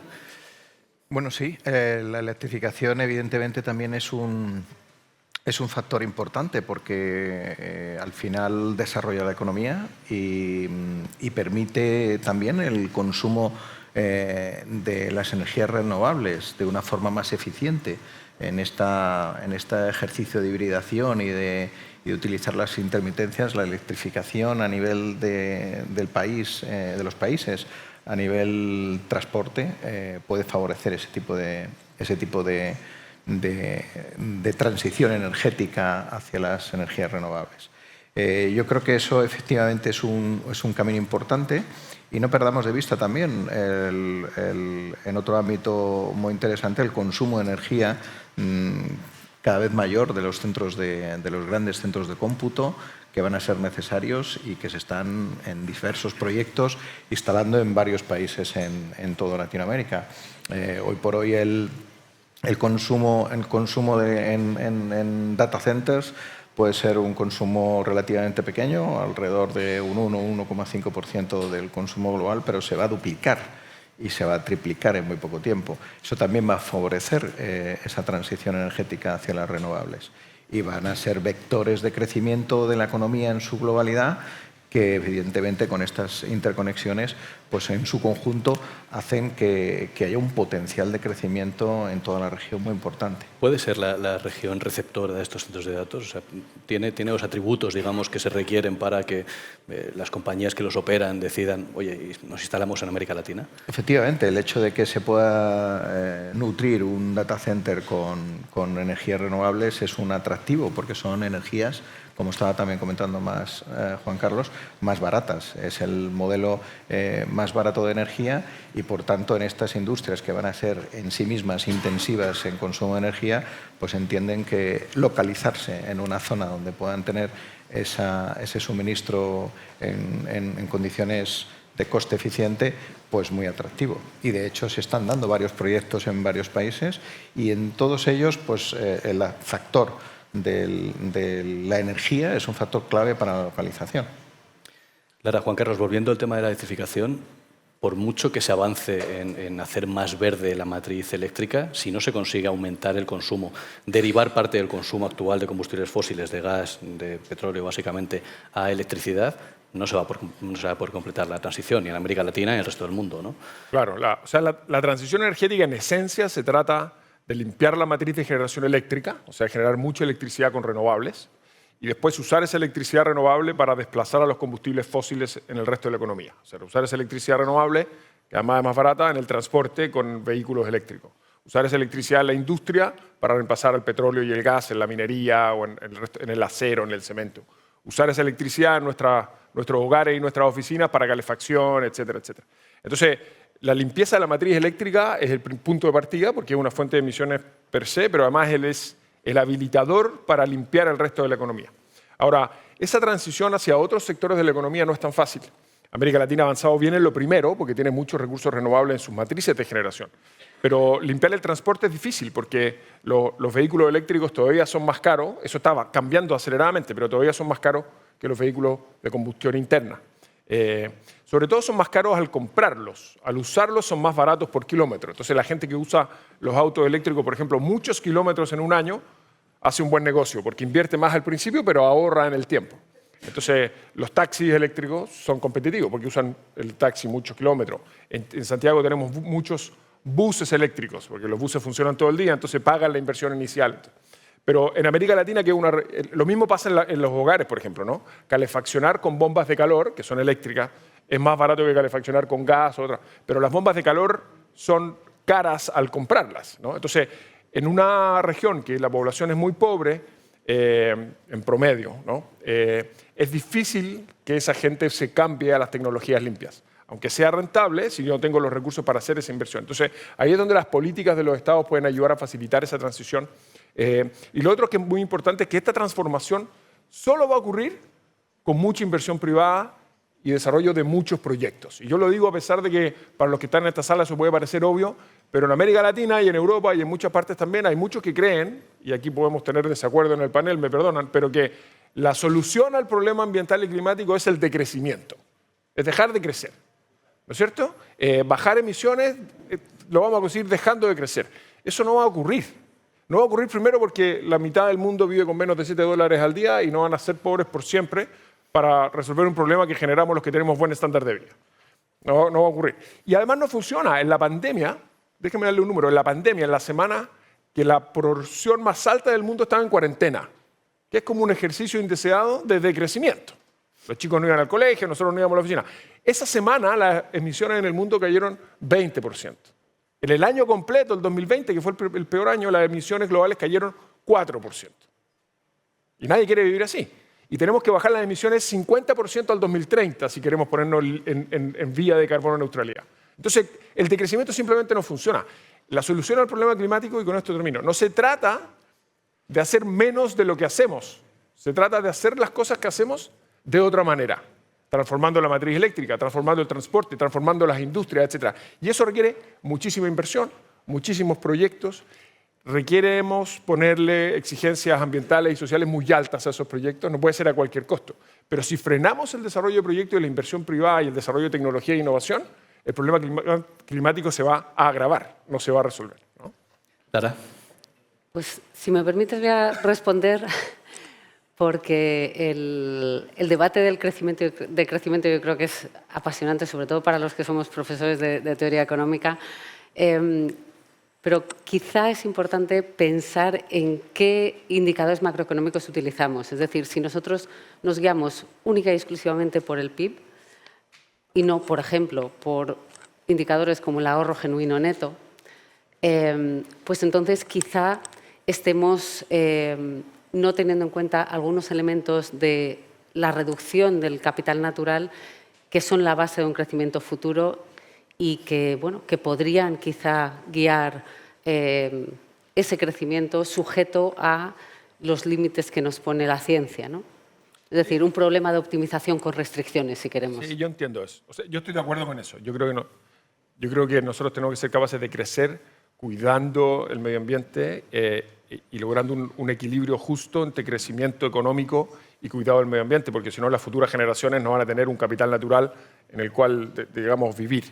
Bueno, sí, la electrificación evidentemente también es un factor importante porque al final desarrolla la economía y permite también el consumo de las energías renovables de una forma más eficiente en este ejercicio de hibridación y de utilizar las intermitencias. La electrificación a nivel del país, de los países, a nivel transporte, puede favorecer ese tipo de transición energética hacia las energías renovables. Yo creo que eso efectivamente es un camino importante, y no perdamos de vista también en otro ámbito muy interesante el consumo de energía cada vez mayor de los grandes centros de cómputo, que van a ser necesarios y que se están en diversos proyectos instalando en varios países en toda Latinoamérica. Hoy por hoy el consumo en data centers puede ser un consumo relativamente pequeño, alrededor de un 1,5% del consumo global, pero se va a duplicar y se va a triplicar en muy poco tiempo. Eso también va a favorecer esa transición energética hacia las renovables. Y van a ser vectores de crecimiento de la economía en su globalidad, que evidentemente con estas interconexiones, pues en su conjunto hacen que haya un potencial de crecimiento en toda la región muy importante. ¿Puede ser la región receptora de estos centros de datos? O sea, ¿tiene los atributos, digamos, que se requieren para que las compañías que los operan decidan, oye, nos instalamos en América Latina? Efectivamente, el hecho de que se pueda nutrir un data center con energías renovables es un atractivo, porque son energías, como estaba también comentando más Juan Carlos, más baratas. Es el modelo más barato de energía, y por tanto en estas industrias que van a ser en sí mismas intensivas en consumo de energía, pues entienden que localizarse en una zona donde puedan tener ese suministro en condiciones de coste eficiente, pues muy atractivo. Y de hecho se están dando varios proyectos en varios países, y en todos ellos pues el factor de la energía es un factor clave para la localización. Lara, Juan Carlos, volviendo al tema de la electrificación, por mucho que se avance en hacer más verde la matriz eléctrica, si no se consigue aumentar el consumo, derivar parte del consumo actual de combustibles fósiles, de gas, de petróleo básicamente, a electricidad, no se va a poder completar la transición, ni en América Latina ni en el resto del mundo, ¿no? Claro, la transición energética en esencia se trata de limpiar la matriz de generación eléctrica, o sea, generar mucha electricidad con renovables, y después usar esa electricidad renovable para desplazar a los combustibles fósiles en el resto de la economía. O sea, usar esa electricidad renovable, que además es más barata, en el transporte con vehículos eléctricos. Usar esa electricidad en la industria para reemplazar el petróleo y el gas en la minería o en el acero, en el cemento. Usar esa electricidad en nuestros hogares y nuestras oficinas para calefacción, etcétera, etcétera. Entonces, la limpieza de la matriz eléctrica es el punto de partida, porque es una fuente de emisiones per se, pero además él es el habilitador para limpiar el resto de la economía. Ahora, esa transición hacia otros sectores de la economía no es tan fácil. América Latina ha avanzado bien en lo primero, porque tiene muchos recursos renovables en sus matrices de generación. Pero limpiar el transporte es difícil, porque los vehículos eléctricos todavía son más caros. Eso estaba cambiando aceleradamente, pero todavía son más caros que los vehículos de combustión interna. Sobre todo son más caros al comprarlos. Al usarlos son más baratos por kilómetro. Entonces la gente que usa los autos eléctricos, por ejemplo, muchos kilómetros en un año, hace un buen negocio, porque invierte más al principio, pero ahorra en el tiempo. Entonces los taxis eléctricos son competitivos, porque usan el taxi muchos kilómetros. En Santiago tenemos muchos buses eléctricos, porque los buses funcionan todo el día, entonces pagan la inversión inicial. Pero en América Latina, lo mismo pasa en los hogares, por ejemplo, ¿no? Calefaccionar con bombas de calor, que son eléctricas, es más barato que calefaccionar con gas o otra. Pero las bombas de calor son caras al comprarlas, ¿no? Entonces, en una región que la población es muy pobre, en promedio, ¿no? Es difícil que esa gente se cambie a las tecnologías limpias, aunque sea rentable, si yo no tengo los recursos para hacer esa inversión. Entonces, ahí es donde las políticas de los estados pueden ayudar a facilitar esa transición. Y lo otro que es muy importante es que esta transformación solo va a ocurrir con mucha inversión privada y desarrollo de muchos proyectos. Y yo lo digo a pesar de que para los que están en esta sala eso puede parecer obvio, pero en América Latina y en Europa y en muchas partes también hay muchos que creen, y aquí podemos tener desacuerdo en el panel, me perdonan, pero que la solución al problema ambiental y climático es el decrecimiento, es dejar de crecer, ¿no es cierto? Bajar emisiones lo vamos a conseguir dejando de crecer. Eso no va a ocurrir. No va a ocurrir primero porque la mitad del mundo vive con menos de $7 al día y no van a ser pobres por siempre para resolver un problema que generamos los que tenemos buen estándar de vida. No va a ocurrir. Y además no funciona. En la pandemia, déjeme darle un número, en la pandemia, en la semana que la porción más alta del mundo estaba en cuarentena, que es como un ejercicio indeseado de decrecimiento. Los chicos no iban al colegio, nosotros no íbamos a la oficina. Esa semana las emisiones en el mundo cayeron 20%. En el año completo, el 2020, que fue el peor año, las emisiones globales cayeron 4%. Y nadie quiere vivir así. Y tenemos que bajar las emisiones 50% al 2030 si queremos ponernos en vía de carbono neutralidad. Entonces, el decrecimiento simplemente no funciona. La solución al problema climático, y con esto termino, no se trata de hacer menos de lo que hacemos. Se trata de hacer las cosas que hacemos de otra manera, transformando la matriz eléctrica, transformando el transporte, transformando las industrias, etc. Y eso requiere muchísima inversión, muchísimos proyectos. Requeremos ponerle exigencias ambientales y sociales muy altas a esos proyectos, no puede ser a cualquier costo. Pero si frenamos el desarrollo de proyectos y la inversión privada y el desarrollo de tecnología e innovación, el problema climático se va a agravar, no se va a resolver, ¿no? Lara. Pues, si me permites, voy a responder porque el debate del crecimiento yo creo que es apasionante, sobre todo para los que somos profesores de teoría económica. Pero quizá es importante pensar en qué indicadores macroeconómicos utilizamos. Es decir, si nosotros nos guiamos única y exclusivamente por el PIB y no, por ejemplo, por indicadores como el ahorro genuino neto, pues entonces quizá estemos no teniendo en cuenta algunos elementos de la reducción del capital natural que son la base de un crecimiento futuro y que, bueno, que podrían quizá guiar ese crecimiento sujeto a los límites que nos pone la ciencia, ¿no? Es decir, un problema de optimización con restricciones, si queremos. Sí, yo entiendo eso. O sea, yo estoy de acuerdo con eso. Yo creo que nosotros tenemos que ser capaces de crecer cuidando el medio ambiente y logrando un equilibrio justo entre crecimiento económico y cuidado del medio ambiente, porque si no las futuras generaciones no van a tener un capital natural en el cual, digamos, vivir.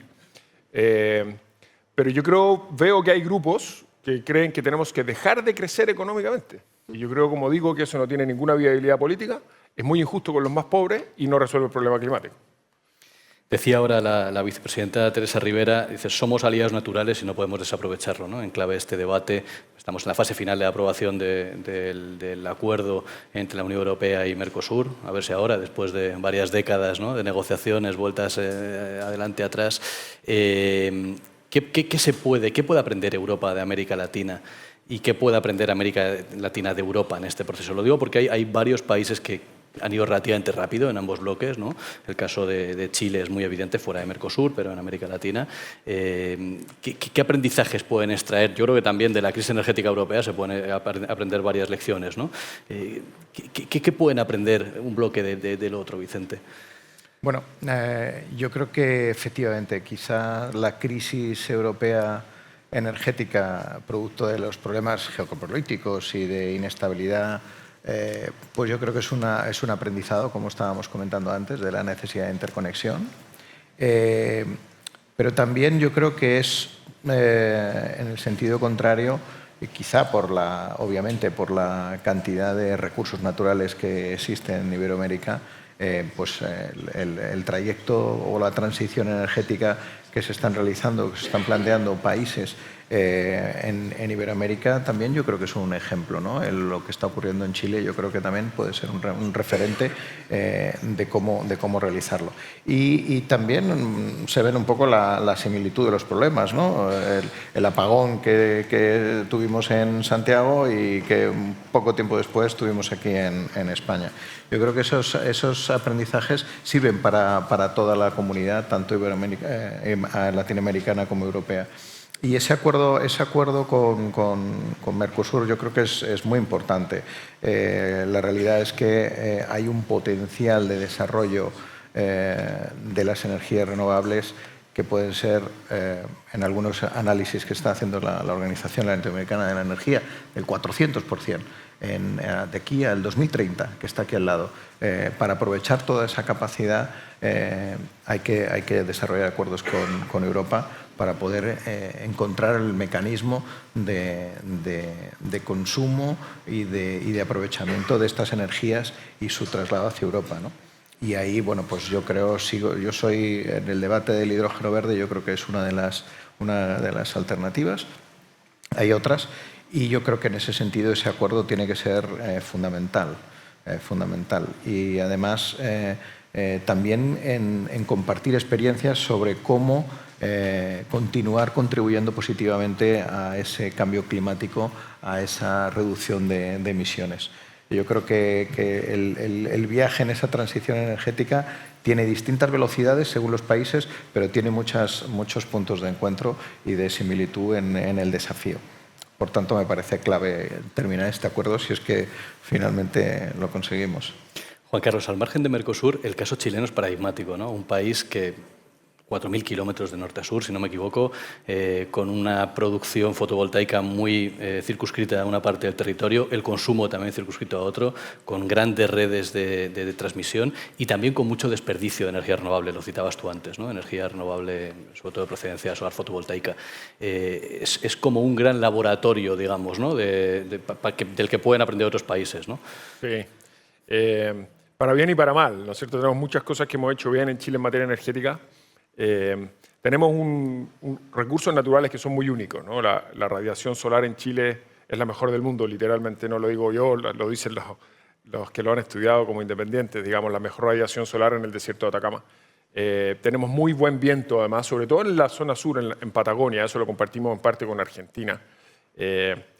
Pero yo veo que hay grupos que creen que tenemos que dejar de crecer económicamente. Y yo creo, como digo, que eso no tiene ninguna viabilidad política, es muy injusto con los más pobres y no resuelve el problema climático. Decía ahora la vicepresidenta Teresa Rivera, dice, somos aliados naturales y no podemos desaprovecharlo, ¿no? En clave de este debate, estamos en la fase final de aprobación del acuerdo entre la Unión Europea y Mercosur, a ver si ahora, después de varias décadas, ¿no?, de negociaciones, vueltas adelante, atrás, ¿qué puede aprender Europa de América Latina? ¿Y qué puede aprender América Latina de Europa en este proceso? Lo digo porque hay varios países que han ido relativamente rápido en ambos bloques, ¿no? El caso de Chile es muy evidente, fuera de Mercosur, pero en América Latina. ¿Qué aprendizajes pueden extraer? Yo creo que también de la crisis energética europea se pueden aprender varias lecciones, ¿no? ¿Qué pueden aprender un bloque del otro, Vicente? Bueno, yo creo que efectivamente quizá la crisis europea energética, producto de los problemas geopolíticos y de inestabilidad, pues yo creo que es un aprendizado, como estábamos comentando antes, de la necesidad de interconexión. Pero también yo creo que es, en el sentido contrario, y quizá obviamente por la cantidad de recursos naturales que existen en Iberoamérica, pues el trayecto o la transición energética que se están realizando, que se están planteando países en Iberoamérica, también yo creo que es un ejemplo, ¿no? Lo que está ocurriendo en Chile yo creo que también puede ser un referente de cómo realizarlo. Y también se ven un poco la similitud de los problemas, ¿no? El apagón que tuvimos en Santiago y que poco tiempo después tuvimos aquí en España. Yo creo que esos aprendizajes sirven para toda la comunidad, tanto latinoamericana como europea. Y ese acuerdo con Mercosur yo creo que es muy importante. La realidad es que hay un potencial de desarrollo de las energías renovables que pueden ser, en algunos análisis que está haciendo la Organización Latinoamericana de la Energía, del 400%. De aquí al 2030, que está aquí al lado. Para aprovechar toda esa capacidad hay que desarrollar acuerdos con Europa para poder encontrar el mecanismo de consumo y de aprovechamiento de estas energías y su traslado hacia Europa, ¿no? Y ahí, bueno, pues yo creo, yo soy en el debate del hidrógeno verde, yo creo que es una de las alternativas. Hay otras. Y yo creo que en ese sentido ese acuerdo tiene que ser fundamental. Y además también en compartir experiencias sobre cómo continuar contribuyendo positivamente a ese cambio climático, a esa reducción de emisiones. Yo creo que el viaje en esa transición energética tiene distintas velocidades según los países, pero tiene muchos puntos de encuentro y de similitud en el desafío. Por tanto, me parece clave terminar este acuerdo si es que finalmente lo conseguimos. Juan Carlos, al margen de Mercosur, el caso chileno es paradigmático, ¿no? Un país que 4.000 kilómetros de norte a sur, si no me equivoco, con una producción fotovoltaica muy circunscrita a una parte del territorio, el consumo también circunscrito a otro, con grandes redes de transmisión y también con mucho desperdicio de energía renovable, lo citabas tú antes, ¿no? Energía renovable, sobre todo de procedencia solar fotovoltaica. Es como un gran laboratorio, digamos, ¿no? del que pueden aprender otros países, ¿no? Sí. Para bien y para mal, ¿no es cierto? Tenemos muchas cosas que hemos hecho bien en Chile en materia energética. Tenemos recursos naturales que son muy únicos, ¿no? La radiación solar en Chile es la mejor del mundo, literalmente no lo digo yo, lo dicen los que lo han estudiado como independientes, digamos, la mejor radiación solar en el desierto de Atacama. Tenemos muy buen viento, además, sobre todo en la zona sur, en Patagonia, eso lo compartimos en parte con Argentina.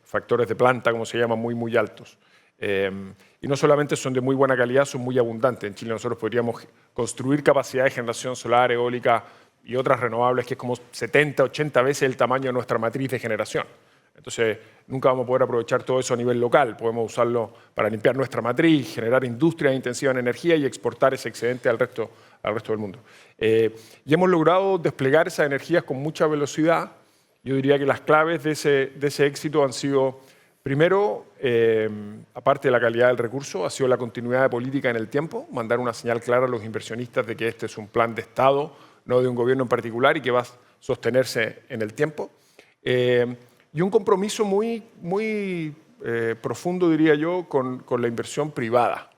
Factores de planta, como se llaman, muy altos. Y no solamente son de muy buena calidad, son muy abundantes. En Chile nosotros podríamos construir capacidad de generación solar, eólica y otras renovables que es como 70, 80 veces el tamaño de nuestra matriz de generación. Entonces, nunca vamos a poder aprovechar todo eso a nivel local. Podemos usarlo para limpiar nuestra matriz, generar industrias intensivas en energía y exportar ese excedente al resto del mundo. Y hemos logrado desplegar esas energías con mucha velocidad. Yo diría que las claves de ese éxito han sido... Primero, aparte de la calidad del recurso, ha sido la continuidad de política en el tiempo, mandar una señal clara a los inversionistas de que este es un plan de Estado, no de un gobierno en particular y que va a sostenerse en el tiempo. Y un compromiso muy profundo, diría yo, con la inversión privada.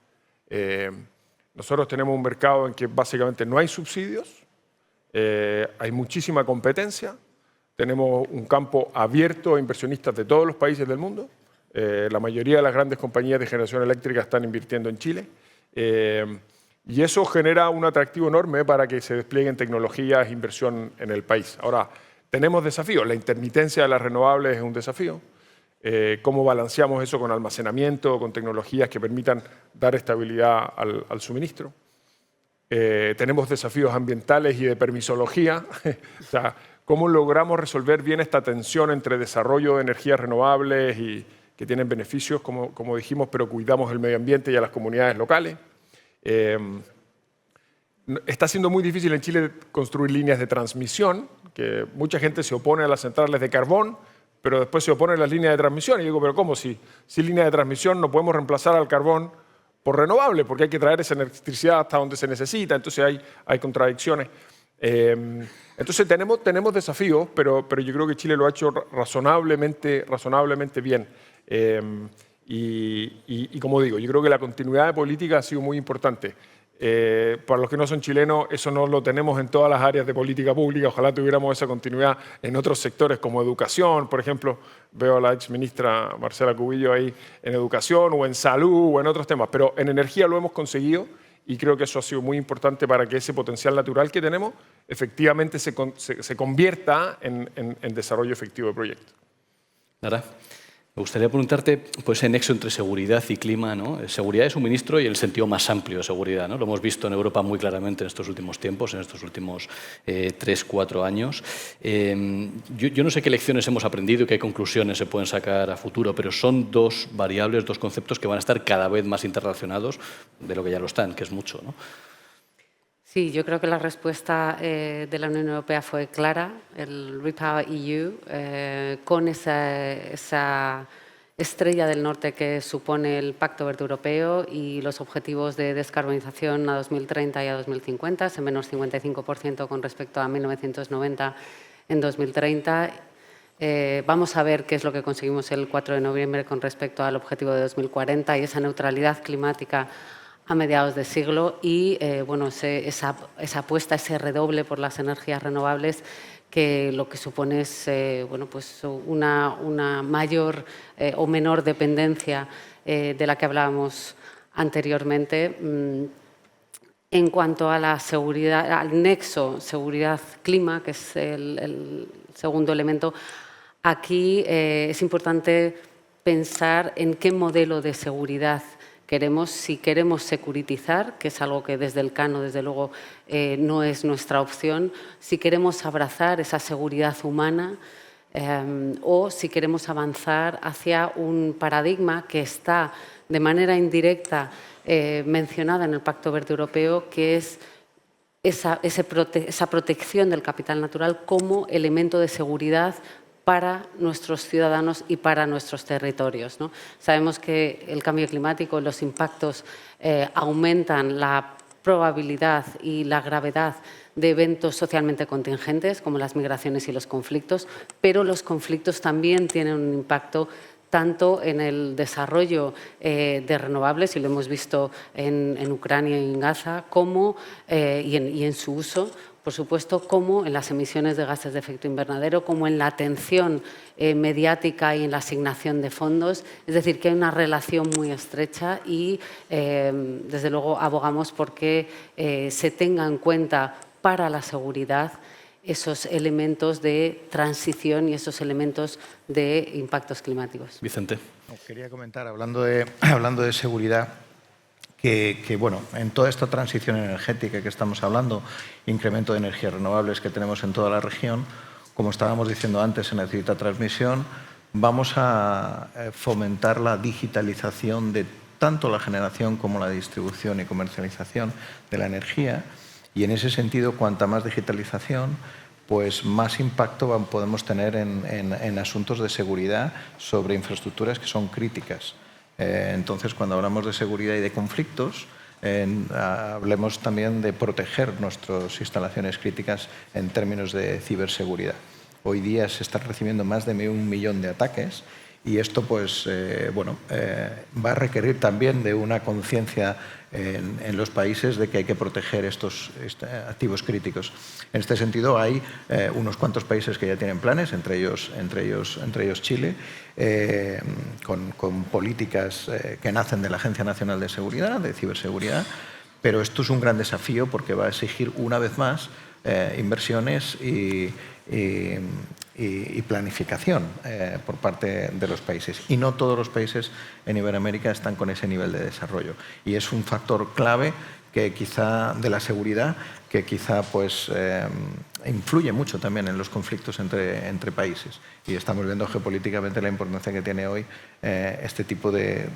Nosotros tenemos un mercado en que básicamente no hay subsidios, hay muchísima competencia, tenemos un campo abierto a inversionistas de todos los países del mundo. La mayoría de las grandes compañías de generación eléctrica están invirtiendo en Chile. Y eso genera un atractivo enorme para que se desplieguen tecnologías e inversión en el país. Ahora, tenemos desafíos. La intermitencia de las renovables es un desafío. ¿Cómo balanceamos eso con almacenamiento, con tecnologías que permitan dar estabilidad al suministro? Tenemos desafíos ambientales y de permisología. O sea, ¿cómo logramos resolver bien esta tensión entre desarrollo de energías renovables y que tienen beneficios, como dijimos, pero cuidamos el medio ambiente y a las comunidades locales? Está siendo muy difícil en Chile construir líneas de transmisión, que mucha gente se opone a las centrales de carbón, pero después se opone a las líneas de transmisión. Y digo, ¿pero cómo? Si línea de transmisión no podemos reemplazar al carbón por renovable, porque hay que traer esa electricidad hasta donde se necesita, entonces hay contradicciones. Entonces tenemos desafíos, pero yo creo que Chile lo ha hecho razonablemente bien. Y como digo, yo creo que la continuidad de política ha sido muy importante. Para los que no son chilenos, eso no lo tenemos en todas las áreas de política pública. Ojalá tuviéramos esa continuidad en otros sectores como educación, por ejemplo. Veo a la exministra Marcela Cubillo ahí en educación o en salud o en otros temas. Pero en energía lo hemos conseguido y creo que eso ha sido muy importante para que ese potencial natural que tenemos efectivamente se convierta en desarrollo efectivo de proyectos. Nara, me gustaría preguntarte pues, ese nexo entre seguridad y clima, ¿no? Seguridad de suministro y el sentido más amplio de seguridad, ¿no? Lo hemos visto en Europa muy claramente en estos últimos tiempos, en estos últimos 3-4 años. Yo no sé qué lecciones hemos aprendido y qué conclusiones se pueden sacar a futuro, pero son dos variables, dos conceptos que van a estar cada vez más interrelacionados de lo que ya lo están, que es mucho, ¿no? Sí, yo creo que la respuesta de la Unión Europea fue clara, el REPowerEU, con esa estrella del norte que supone el Pacto Verde Europeo y los objetivos de descarbonización a 2030 y a 2050, ese menos 55% con respecto a 1990 en 2030. Vamos a ver qué es lo que conseguimos el 4 de noviembre con respecto al objetivo de 2040 y esa neutralidad climática a mediados de siglo y bueno, esa apuesta, ese redoble por las energías renovables que lo que supone es bueno, pues una mayor o menor dependencia de la que hablábamos anteriormente. En cuanto a la seguridad, al nexo seguridad-clima, que es el segundo elemento, aquí es importante pensar en qué modelo de seguridad queremos, si queremos securitizar, que es algo que desde el Cano, desde luego, no es nuestra opción, si queremos abrazar esa seguridad humana o si queremos avanzar hacia un paradigma que está de manera indirecta mencionada en el Pacto Verde Europeo, que es esa protección del capital natural como elemento de seguridad para nuestros ciudadanos y para nuestros territorios, ¿no? Sabemos que el cambio climático, los impactos aumentan la probabilidad y la gravedad de eventos socialmente contingentes, como las migraciones y los conflictos, pero los conflictos también tienen un impacto tanto en el desarrollo de renovables, y lo hemos visto en Ucrania y en Gaza, como, y en su uso, por supuesto, como en las emisiones de gases de efecto invernadero, como en la atención mediática y en la asignación de fondos. Es decir, que hay una relación muy estrecha y, desde luego, abogamos por que se tenga en cuenta para la seguridad esos elementos de transición y esos elementos de impactos climáticos. Vicente. Quería comentar, hablando de seguridad, que bueno, en toda esta transición energética que estamos hablando, incremento de energías renovables que tenemos en toda la región, como estábamos diciendo antes, se necesita transmisión, vamos a fomentar la digitalización de tanto la generación como la distribución y comercialización de la energía, y en ese sentido, cuanta más digitalización, pues más impacto podemos tener en asuntos de seguridad sobre infraestructuras que son críticas. Entonces, cuando hablamos de seguridad y de conflictos, hablemos también de proteger nuestras instalaciones críticas en términos de ciberseguridad. Hoy día se están recibiendo más de 1 millón de ataques y esto pues, va a requerir también de una conciencia en los países de que hay que proteger estos activos críticos. En este sentido, hay unos cuantos países que ya tienen planes, entre ellos Chile, con políticas que nacen de la Agencia Nacional de Seguridad, de Ciberseguridad, pero esto es un gran desafío porque va a exigir, una vez más, inversiones y planificación por parte de los países. Y no todos los países en Iberoamérica están con ese nivel de desarrollo. Y es un factor clave que quizá de la seguridad que quizá pues, influye mucho también en los conflictos entre países. Y estamos viendo geopolíticamente la importancia que tiene hoy este tipo de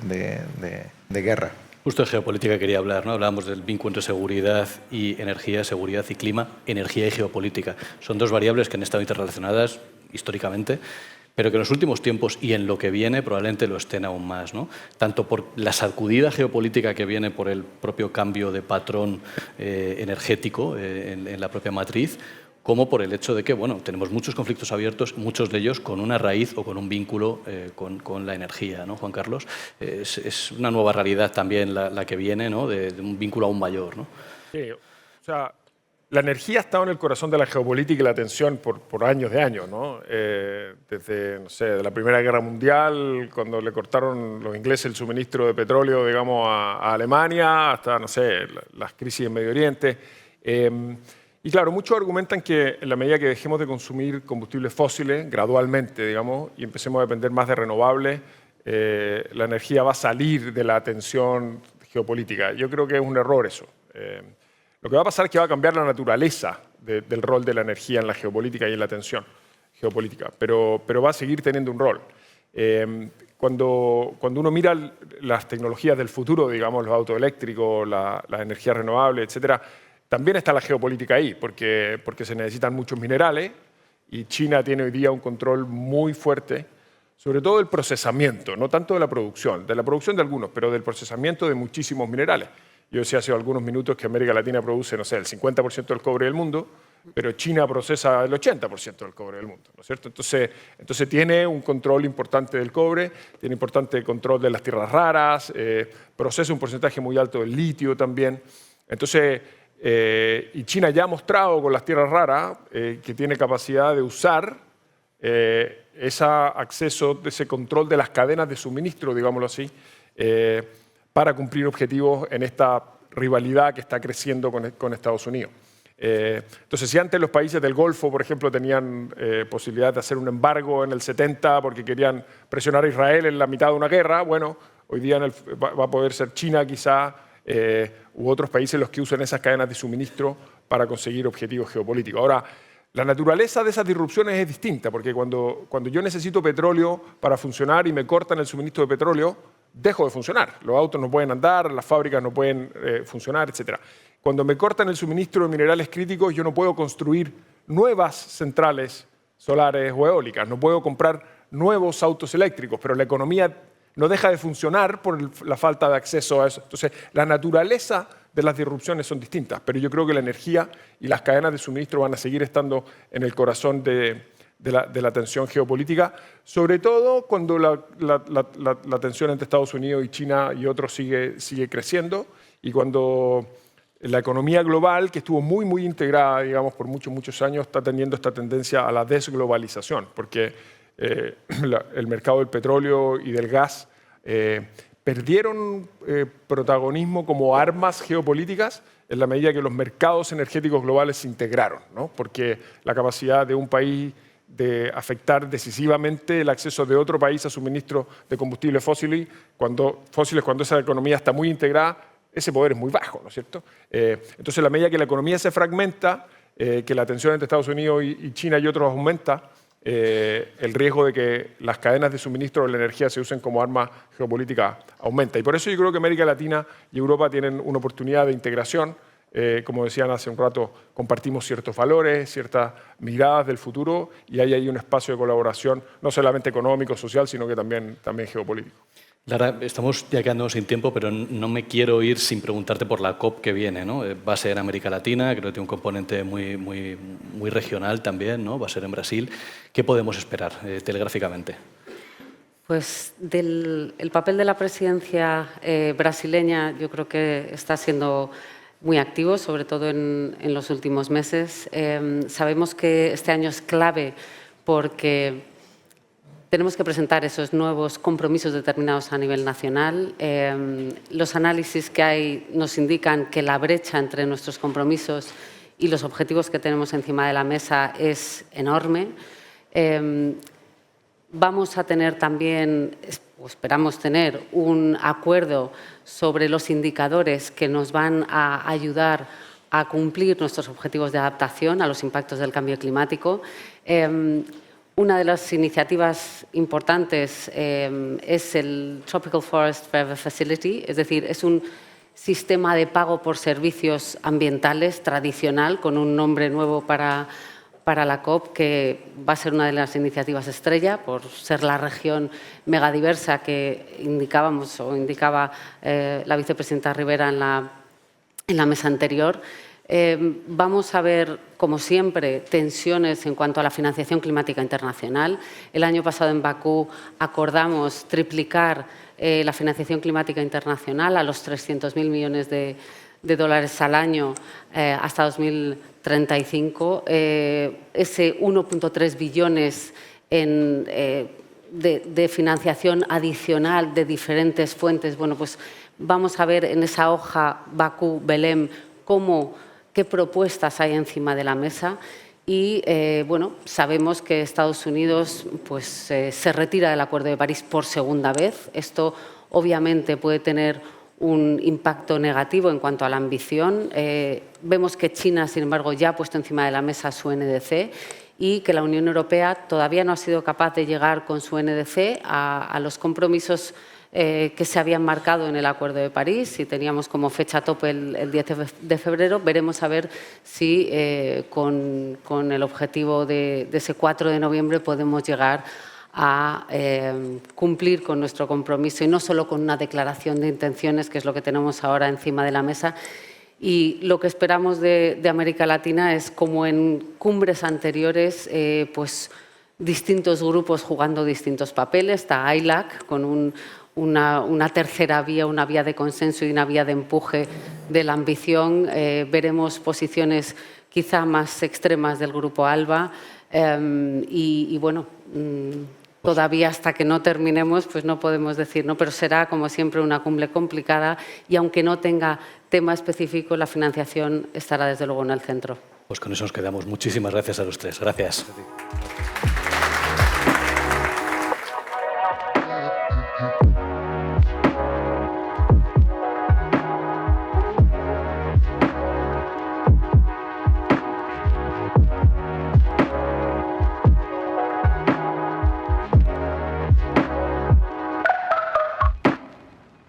guerra. Justo de geopolítica quería hablar, ¿no? Hablábamos del vínculo entre seguridad y energía, seguridad y clima, energía y geopolítica. Son dos variables que han estado interrelacionadas históricamente, pero que en los últimos tiempos y en lo que viene probablemente lo estén aún más, ¿no? Tanto por la sacudida geopolítica que viene por el propio cambio de patrón energético en la propia matriz, como por el hecho de que, bueno, tenemos muchos conflictos abiertos, muchos de ellos con una raíz o con un vínculo con la energía, ¿no, Juan Carlos? Es una nueva realidad también la que viene, ¿no? De un vínculo aún mayor, ¿no? Sí, o sea, la energía ha estado en el corazón de la geopolítica y la tensión por años de años, ¿no? Desde, no sé, de la Primera Guerra Mundial, cuando le cortaron los ingleses el suministro de petróleo, digamos, a Alemania, hasta, no sé, las crisis en Medio Oriente. Y claro, muchos argumentan que en la medida que dejemos de consumir combustibles fósiles gradualmente, digamos, y empecemos a depender más de renovables, la energía va a salir de la tensión geopolítica. Yo creo que es un error eso. Lo que va a pasar es que va a cambiar la naturaleza del rol de la energía en la geopolítica y en la tensión geopolítica, pero va a seguir teniendo un rol. Cuando uno mira las tecnologías del futuro, digamos, los autos eléctricos, la energía renovable, etcétera, también está la geopolítica ahí, porque se necesitan muchos minerales y China tiene hoy día un control muy fuerte, sobre todo del procesamiento, no tanto de la producción de algunos, pero del procesamiento de muchísimos minerales. Yo decía hace algunos minutos que América Latina produce, no sé, el 50% del cobre del mundo, pero China procesa el 80% del cobre del mundo, ¿no es cierto? Entonces tiene un control importante del cobre, tiene importante control de las tierras raras, procesa un porcentaje muy alto del litio también. Entonces, y China ya ha mostrado con las tierras raras que tiene capacidad de usar ese acceso, ese control de las cadenas de suministro, digámoslo así, para cumplir objetivos en esta rivalidad que está creciendo con Estados Unidos. Entonces, si antes los países del Golfo, por ejemplo, tenían posibilidad de hacer un embargo en el 70 porque querían presionar a Israel en la mitad de una guerra, bueno, hoy día va a poder ser China quizá u otros países los que usen esas cadenas de suministro para conseguir objetivos geopolíticos. Ahora, la naturaleza de esas disrupciones es distinta, porque cuando yo necesito petróleo para funcionar y me cortan el suministro de petróleo, dejo de funcionar. Los autos no pueden andar, las fábricas no pueden funcionar, etc. Cuando me cortan el suministro de minerales críticos, yo no puedo construir nuevas centrales solares o eólicas, no puedo comprar nuevos autos eléctricos, pero la economía no deja de funcionar por la falta de acceso a eso. Entonces, la naturaleza de las disrupciones son distintas, pero yo creo que la energía y las cadenas de suministro van a seguir estando en el corazón de la tensión geopolítica, sobre todo cuando la tensión entre Estados Unidos y China y otros sigue creciendo y cuando la economía global, que estuvo muy integrada, digamos, por muchos años, está teniendo esta tendencia a la desglobalización, porque el mercado del petróleo y del gas perdieron protagonismo como armas geopolíticas en la medida que los mercados energéticos globales se integraron, ¿no? Porque la capacidad de un país de afectar decisivamente el acceso de otro país a suministro de combustibles fósiles, cuando esa economía está muy integrada, ese poder es muy bajo, ¿no es cierto? Entonces, en la medida que la economía se fragmenta, que la tensión entre Estados Unidos y China y otros aumenta, el riesgo de que las cadenas de suministro de la energía se usen como arma geopolítica aumenta. Y por eso yo creo que América Latina y Europa tienen una oportunidad de integración. Como decían hace un rato, compartimos ciertos valores, ciertas miradas del futuro y hay ahí un espacio de colaboración, no solamente económico, social, sino que también geopolítico. Lara, estamos ya quedando sin tiempo, pero no me quiero ir sin preguntarte por la COP que viene, ¿no? Va a ser en América Latina, creo que tiene un componente muy regional también, ¿no? Va a ser en Brasil. ¿Qué podemos esperar telegráficamente? Pues el papel de la presidencia brasileña yo creo que está siendo muy activo, sobre todo en los últimos meses. Sabemos que este año es clave porque tenemos que presentar esos nuevos compromisos determinados a nivel nacional. Los análisis que hay nos indican que la brecha entre nuestros compromisos y los objetivos que tenemos encima de la mesa es enorme. Vamos a tener también, o esperamos tener, un acuerdo sobre los indicadores que nos van a ayudar a cumplir nuestros objetivos de adaptación a los impactos del cambio climático. Una de las iniciativas importantes es el Tropical Forest Forever Facility, es decir, es un sistema de pago por servicios ambientales tradicional con un nombre nuevo para la COP, que va a ser una de las iniciativas estrella por ser la región megadiversa que indicaba la vicepresidenta Rivera en la mesa anterior. Vamos a ver, como siempre, tensiones en cuanto a la financiación climática internacional. El año pasado en Bakú acordamos triplicar la financiación climática internacional a los 300.000 millones de dólares al año hasta 2035. Ese 1,3 billones de financiación adicional de diferentes fuentes. Bueno, pues vamos a ver en esa hoja Bakú-Belém qué propuestas hay encima de la mesa y bueno, sabemos que Estados Unidos pues, se retira del Acuerdo de París por segunda vez. Esto obviamente puede tener un impacto negativo en cuanto a la ambición. Vemos que China, sin embargo, ya ha puesto encima de la mesa su NDC y que la Unión Europea todavía no ha sido capaz de llegar con su NDC a los compromisos que se habían marcado en el Acuerdo de París y teníamos como fecha tope el 10 de febrero. Veremos a ver si con el objetivo de ese 4 de noviembre podemos llegar a cumplir con nuestro compromiso y no solo con una declaración de intenciones, que es lo que tenemos ahora encima de la mesa. Y lo que esperamos de América Latina es, como en cumbres anteriores, pues distintos grupos jugando distintos papeles. Está ILAC con una tercera vía, una vía de consenso y una vía de empuje de la ambición. Veremos posiciones quizá más extremas del Grupo ALBA y bueno, todavía hasta que no terminemos pues no podemos decir, ¿no? Pero será como siempre una cumbre complicada y aunque no tenga tema específico, la financiación estará desde luego en el centro. Pues con eso nos quedamos. Muchísimas gracias a los tres. Gracias. Gracias.